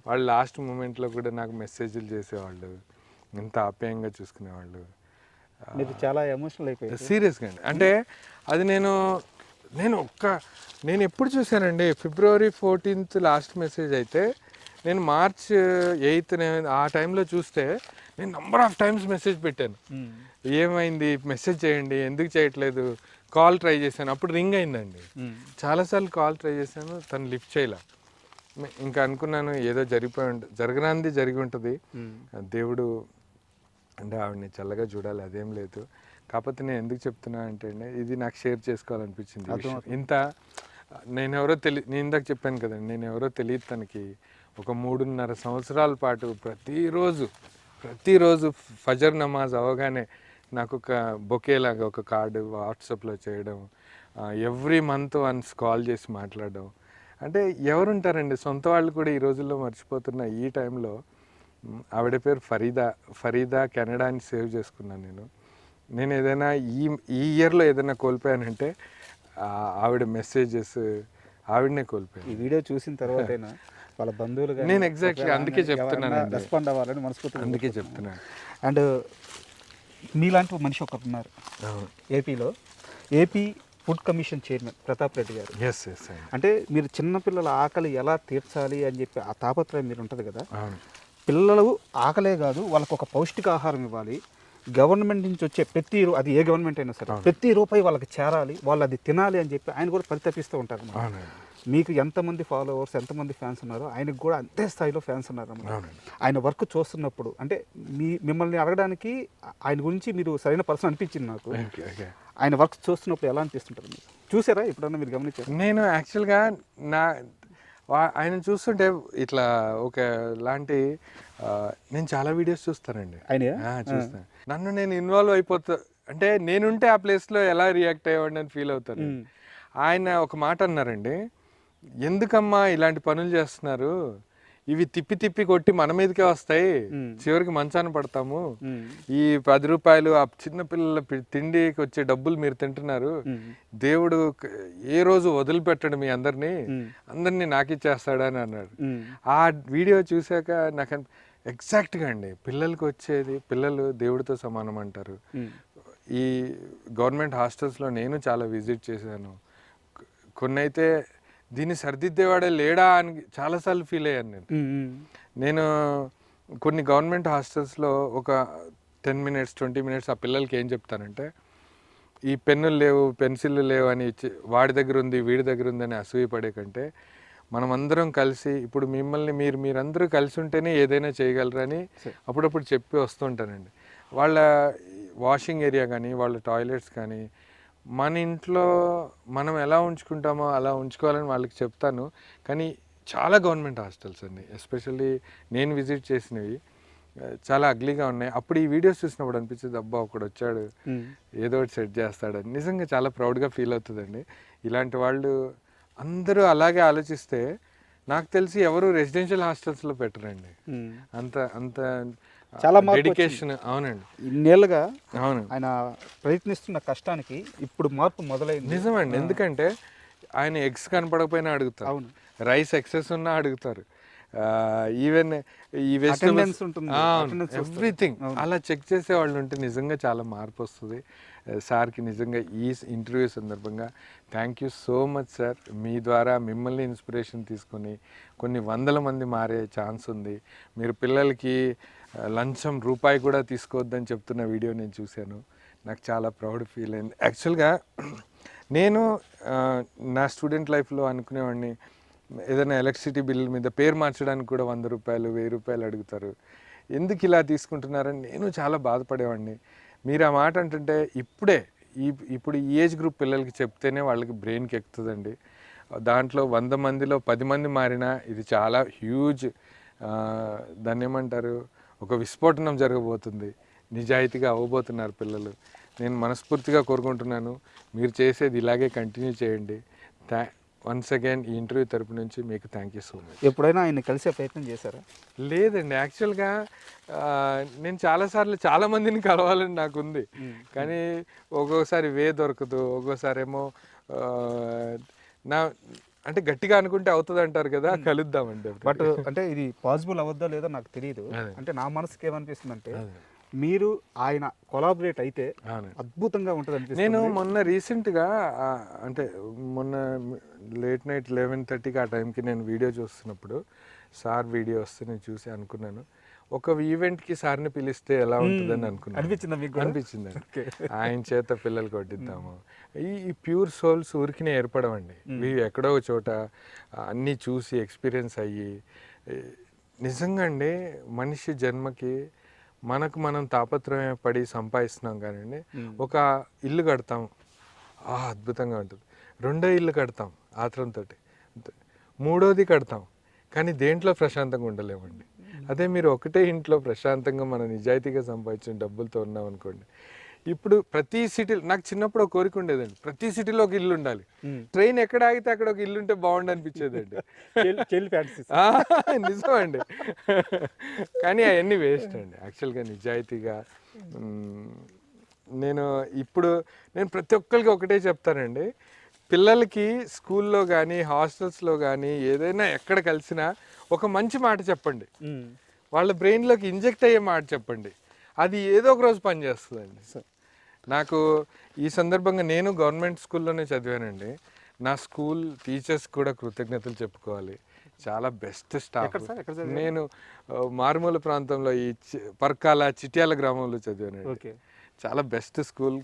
వాళ్ళు లాస్ట్ మూమెంట్లో కూడా నాకు మెసేజ్లు చేసేవాళ్ళు, ఇంత ఆప్యాయంగా చూసుకునేవాళ్ళు. మీకు చాలా ఎమోషనల్ అయిపోయింది. సీరియస్గా అండి. అంటే అది నేను ఎప్పుడు చూశానండి, February 14th లాస్ట్ మెసేజ్ అయితే నేను March 8th ఆ టైంలో చూస్తే నేను నంబర్ ఆఫ్ టైమ్స్ మెసేజ్ పెట్టాను. ఏమైంది, మెసేజ్ చేయండి, ఎందుకు చేయట్లేదు, కాల్ ట్రై చేశాను. అప్పుడు రింగ్ అయిందండి. చాలాసార్లు కాల్ ట్రై చేశాను, తను లిఫ్ట్ చేయలే. ఇంకా అనుకున్నాను ఏదో జరగరాంది జరిగి ఉంటుంది, దేవుడు అంటే ఆవిడని చల్లగా చూడాలి, అదేం లేదు. కాకపోతే నేను ఎందుకు చెప్తున్నా అంటే అండి, ఇది నాకు షేర్ చేసుకోవాలనిపించింది ఈ విషయం. నేను ఇందాక చెప్పాను కదండి, నేను ఎవరో తెలియదు తనకి. ఒక 3.5 సంవత్సరాల పాటు ప్రతిరోజు ఫజర్ నమాజ్ అవగానే నాకు ఒక బొకే లాగా ఒక కార్డు వాట్సాప్లో చేయడం, ఎవ్రీ మంత్ వన్స్ కాల్ చేసి మాట్లాడడం. అంటే ఎవరుంటారండి, సొంత వాళ్ళు కూడా ఈ రోజుల్లో మర్చిపోతున్న ఈ టైంలో. ఆవిడ పేరు ఫరీదా కెనడా అని సేవ్ చేసుకున్నాను. నేను ఏదైనా ఈ ఇయర్లో ఏదైనా కోల్పోయానంటే ఆవిడ మెసేజెస్, ఆవిడనే కోల్పోయాను. ఈ వీడియో చూసిన తర్వాత వాళ్ళ బంధువులు నేను ఎగ్జాక్ట్లీ అందుకే చెప్తున్నాను, రెస్పాండ్ అవ్వాలని మనస్ఫూర్తిగా అందుకే చెప్తున్నాను. అండ్ మీలాంటి మనిషి ఒకరు ఉన్నారు ఏపీలో, AP food commission chairman Pratap Reddy గారు. ఎస్ అంటే మీరు చిన్నపిల్లల ఆకలి ఎలా తీర్చాలి అని చెప్పి ఆ తాపత్రయం మీరు ఉంటుంది కదా. పిల్లలు ఆకలే కాదు, వాళ్ళకు ఒక పౌష్టికాహారం ఇవ్వాలి. గవర్నమెంట్ నుంచి వచ్చే అది ఏ గవర్నమెంట్ అయినా సరే ప్రతి రూపాయి వాళ్ళకి చేరాలి, వాళ్ళు అది తినాలి అని చెప్పి ఆయన కూడా పరితపిస్తూ ఉంటారు. మీకు ఎంతమంది ఫాలోవర్స్, ఎంతమంది ఫ్యాన్స్ ఉన్నారో ఆయనకు కూడా అంతే స్థాయిలో ఫ్యాన్స్ ఉన్నారు. ఆయన వర్క్ చూస్తున్నప్పుడు అంటే మిమ్మల్ని అడగడానికి ఆయన గురించి మీరు సరైన పర్సన్ అనిపించింది నాకు. ఆయన వర్క్ చూస్తున్నప్పుడు ఎలా అనిపిస్తుంటారు మీరు? చూసారా ఎప్పుడన్నా మీరు గమనించారు? నేను యాక్చువల్గా ఆయన చూస్తుంటే ఇట్లా ఒక లాంటి నేను చాలా వీడియోస్ చూస్తానండి, చూస్తాను. నన్ను నేను ఇన్వాల్వ్ అయిపోతా, అంటే నేనుంటే ఆ ప్లేస్లో ఎలా రియాక్ట్ అయ్యేవాడిని అని ఫీల్ అవుతాను. ఆయన ఒక మాట అన్నారండి, ఎందుకమ్మా ఇలాంటి పనులు చేస్తున్నారు, ఇవి తిప్పి కొట్టి మన మీదకే వస్తాయి, చివరికి మంచాన పడతాము. ఈ 10 రూపాయలు ఆ చిన్నపిల్లల తిండికి వచ్చే డబ్బులు మీరు తింటున్నారు, దేవుడు ఏ రోజు వదిలిపెట్టడు మీ అందరినీ నాకిచ్చేస్తాడా అని అన్నాడు. ఆ వీడియో చూశాక నాకు ఎగ్జాక్ట్గా అండి, పిల్లలు దేవుడితో సమానం అంటారు. ఈ గవర్నమెంట్ హాస్టల్స్లో నేను చాలా విజిట్ చేశాను. కొన్ని అయితే దీన్ని సరిదిద్దేవాడే లేడా అని చాలాసార్లు ఫీల్ అయ్యాను నేను. కొన్ని గవర్నమెంట్ హాస్టల్స్లో ఒక 10 minutes 20 minutes ఆ పిల్లలకి ఏం చెప్తానంటే, ఈ పెన్నులు లేవు, పెన్సిళ్ళు లేవు అని వాడి దగ్గర ఉంది, వీడి దగ్గర ఉందని అసూయపడే కంటే మనమందరం కలిసి, ఇప్పుడు మీరందరూ కలిసి ఉంటేనే ఏదైనా చేయగలరని అప్పుడప్పుడు చెప్పి వస్తుంటానండి. వాళ్ళ వాషింగ్ ఏరియా కానీ, వాళ్ళ టాయిలెట్స్ కానీ మన ఇంట్లో మనం ఎలా ఉంచుకుంటామో అలా ఉంచుకోవాలని వాళ్ళకి చెప్తాను. కానీ చాలా గవర్నమెంట్ హాస్టల్స్ అండి, ఎస్పెషల్లీ నేను విజిట్ చేసినవి చాలా అగ్లీగా ఉన్నాయి. అప్పుడు ఈ వీడియోస్ చూసినప్పుడు అనిపించింది, అబ్బా ఒకడు వచ్చాడు ఏదో ఒకటి సెట్ చేస్తాడని. నిజంగా చాలా ప్రౌడ్గా ఫీల్ అవుతుందండి. ఇలాంటి వాళ్ళు అందరూ అలాగే ఆలోచిస్తే నాకు తెలిసి ఎవరు రెసిడెన్షియల్ హాస్టల్స్లో పెట్టరండి. అంత చాలా డెడికేషన్. అవునండి, ఇన్నేళ్ళుగా అవును ఆయన ప్రయత్నిస్తున్న కష్టానికి ఇప్పుడు మార్పు మొదలైంది. నిజమండి, ఎందుకంటే ఆయన ఎగ్స్ కనపడకపోయినా అడుగుతారు, రైస్ ఎక్సెస్ ఉన్నా అడుగుతారు, ఈవెన్ ఈ వెజిటబుల్స్ ఎవ్రీథింగ్ అలా చెక్ చేసే వాళ్ళు ఉంటే నిజంగా చాలా మార్పు వస్తుంది. సార్కి నిజంగా ఈ ఇంటర్వ్యూ సందర్భంగా thank you so much sir. మీ ద్వారా మిమ్మల్ని ఇన్స్పిరేషన్ తీసుకొని కొన్ని 100 మంది మారే ఛాన్స్ ఉంది. మీరు పిల్లలకి లంచం రూపాయి కూడా తీసుకోవద్దని చెప్తున్న వీడియో నేను చూశాను, నాకు చాలా ప్రౌడ్ ఫీల్ అయింది. యాక్చువల్గా నేను నా స్టూడెంట్ లైఫ్లో అనుకునేవాడిని, ఏదైనా ఎలక్ట్రిసిటీ బిల్ మీద పేరు మార్చడానికి కూడా 100 రూపాయలు 1000 రూపాయలు అడుగుతారు, ఎందుకు ఇలా తీసుకుంటున్నారని నేను చాలా బాధపడేవాడిని. మీరు ఆ మాట అంటుంటే ఇప్పుడు ఈ ఏజ్ గ్రూప్ పిల్లలకి చెప్తేనే వాళ్ళకి బ్రెయిన్కి ఎక్కుతుందండి. దాంట్లో 100 మందిలో 10 మంది మారినా ఇది చాలా హ్యూజ్, దాన్ని ఏమంటారు, ఒక విస్ఫోటనం జరగబోతుంది. నిజాయితీగా అవ్వబోతున్నారు పిల్లలు. నేను మనస్ఫూర్తిగా కోరుకుంటున్నాను మీరు చేసేది ఇలాగే కంటిన్యూ చేయండి. వన్స్ అగైన్ ఈ ఇంటర్వ్యూ తరపు నుంచి మీకు థ్యాంక్ యూ సో మచ్. ఎప్పుడైనా ఆయన కలిసే ప్రయత్నం చేశారా? లేదండి, యాక్చువల్గా నేను చాలాసార్లు చాలామందిని కలవాలని నాకు ఉంది, కానీ ఒక్కొక్కసారి దొరకదు, ఒక్కోసారి ఏమో నా అంటే గట్టిగా అనుకుంటే అవుతుంది అంటారు కదా, కలుద్దామండి. బట్ అంటే ఇది పాసిబుల్ అవద్దా లేదో నాకు తెలియదు. అంటే నా మనసుకి ఏమనిపిస్తుంది అంటే మీరు ఆయన కొలాబరేట్ అయితే అద్భుతంగా ఉంటుంది అనిపిస్తుంది. నేను మొన్న రీసెంట్గా అంటే మొన్న లేట్ నైట్ 11:30కి ఆ టైంకి నేను వీడియో చూస్తున్నప్పుడు సార్ వీడియో వస్తే నేను చూసి అనుకున్నాను, ఒక ఈవెంట్కి సార్ని పిలిస్తే ఎలా ఉంటుందని అనుకున్నాను. అనిపించిందా మీకు? అనిపించింది. ఆయన చేత పిల్లలు కొట్టిద్దాము. ఈ ప్యూర్ సోల్స్ ఊరికినే ఏర్పడవండి, ఇవి ఎక్కడో ఒక చోట అన్నీ చూసి ఎక్స్పీరియన్స్ అయ్యి, నిజంగా అండి మనిషి జన్మకి మనకు మనం తాపత్రయం పడి సంపాదిస్తున్నాం కానివ్వండి, ఒక ఇల్లు కడతాం, అద్భుతంగా ఉంటుంది. రెండో ఇల్లు కడతాం ఆత్రంతో, మూడోది కడతాం, కానీ దేంట్లో ప్రశాంతంగా ఉండలేమండి. అదే మీరు ఒకటే ఇంట్లో ప్రశాంతంగా మనం నిజాయితీగా సంపాదించిన డబ్బులతో ఉన్నాం అనుకోండి. ఇప్పుడు ప్రతి సిటీలో నాకు చిన్నప్పుడు ఒక కోరిక ఉండేదండి, ప్రతి సిటీలో ఒక ఇల్లు ఉండాలి, ట్రైన్ ఎక్కడ ఆగితే అక్కడ ఒక ఇల్లు ఉంటే బాగుండు అనిపించేదండి. నిజం అండి. కానీ అవన్నీ వేస్ట్ అండి. యాక్చువల్గా నిజాయితీగా నేను ప్రతి ఒక్కరికి ఒకటే చెప్తానండి, పిల్లలకి స్కూల్లో కానీ హాస్టల్స్లో కానీ ఏదైనా ఎక్కడ కలిసినా ఒక మంచి మాట చెప్పండి, వాళ్ళ బ్రెయిన్లోకి ఇంజెక్ట్ అయ్యే మాట చెప్పండి, అది ఏదో ఒక రోజు పనిచేస్తుందండి. నాకు ఈ సందర్భంగా నేను గవర్నమెంట్ స్కూల్లోనే చదివానండి. నా స్కూల్ టీచర్స్ కూడా కృతజ్ఞతలు చెప్పుకోవాలి, చాలా బెస్ట్ స్టాఫ్. నేను మారుమూల ప్రాంతంలో ఈ పర్కాల చిట్యాల గ్రామంలో చదివానండి. చాలా బెస్ట్ స్కూల్.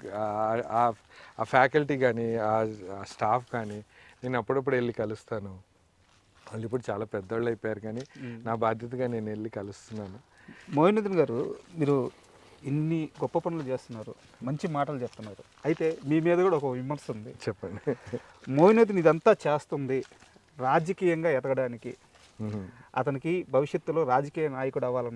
ఆ ఫ్యాకల్టీ కానీ ఆ స్టాఫ్ కానీ నేను అప్పుడప్పుడు వెళ్ళి కలుస్తాను. వాళ్ళు ఇప్పుడు చాలా పెద్దవాళ్ళు అయిపోయారు, కానీ నా బాధ్యతగా నేను వెళ్ళి కలుస్తున్నాను. మోయినుద్దీన్ గారు, మీరు ఇన్ని గొప్ప పనులు చేస్తున్నారు, మంచి మాటలు చెప్తున్నారు, అయితే మీ మీద కూడా ఒక విమర్శ ఉంది. చెప్పండి. మోయినుద్దీన్ ఇదంతా చేస్తుంది రాజకీయంగా ఎదగడానికి, అతనికి భవిష్యత్తులో రాజకీయ నాయకుడు అవ్వాలన్న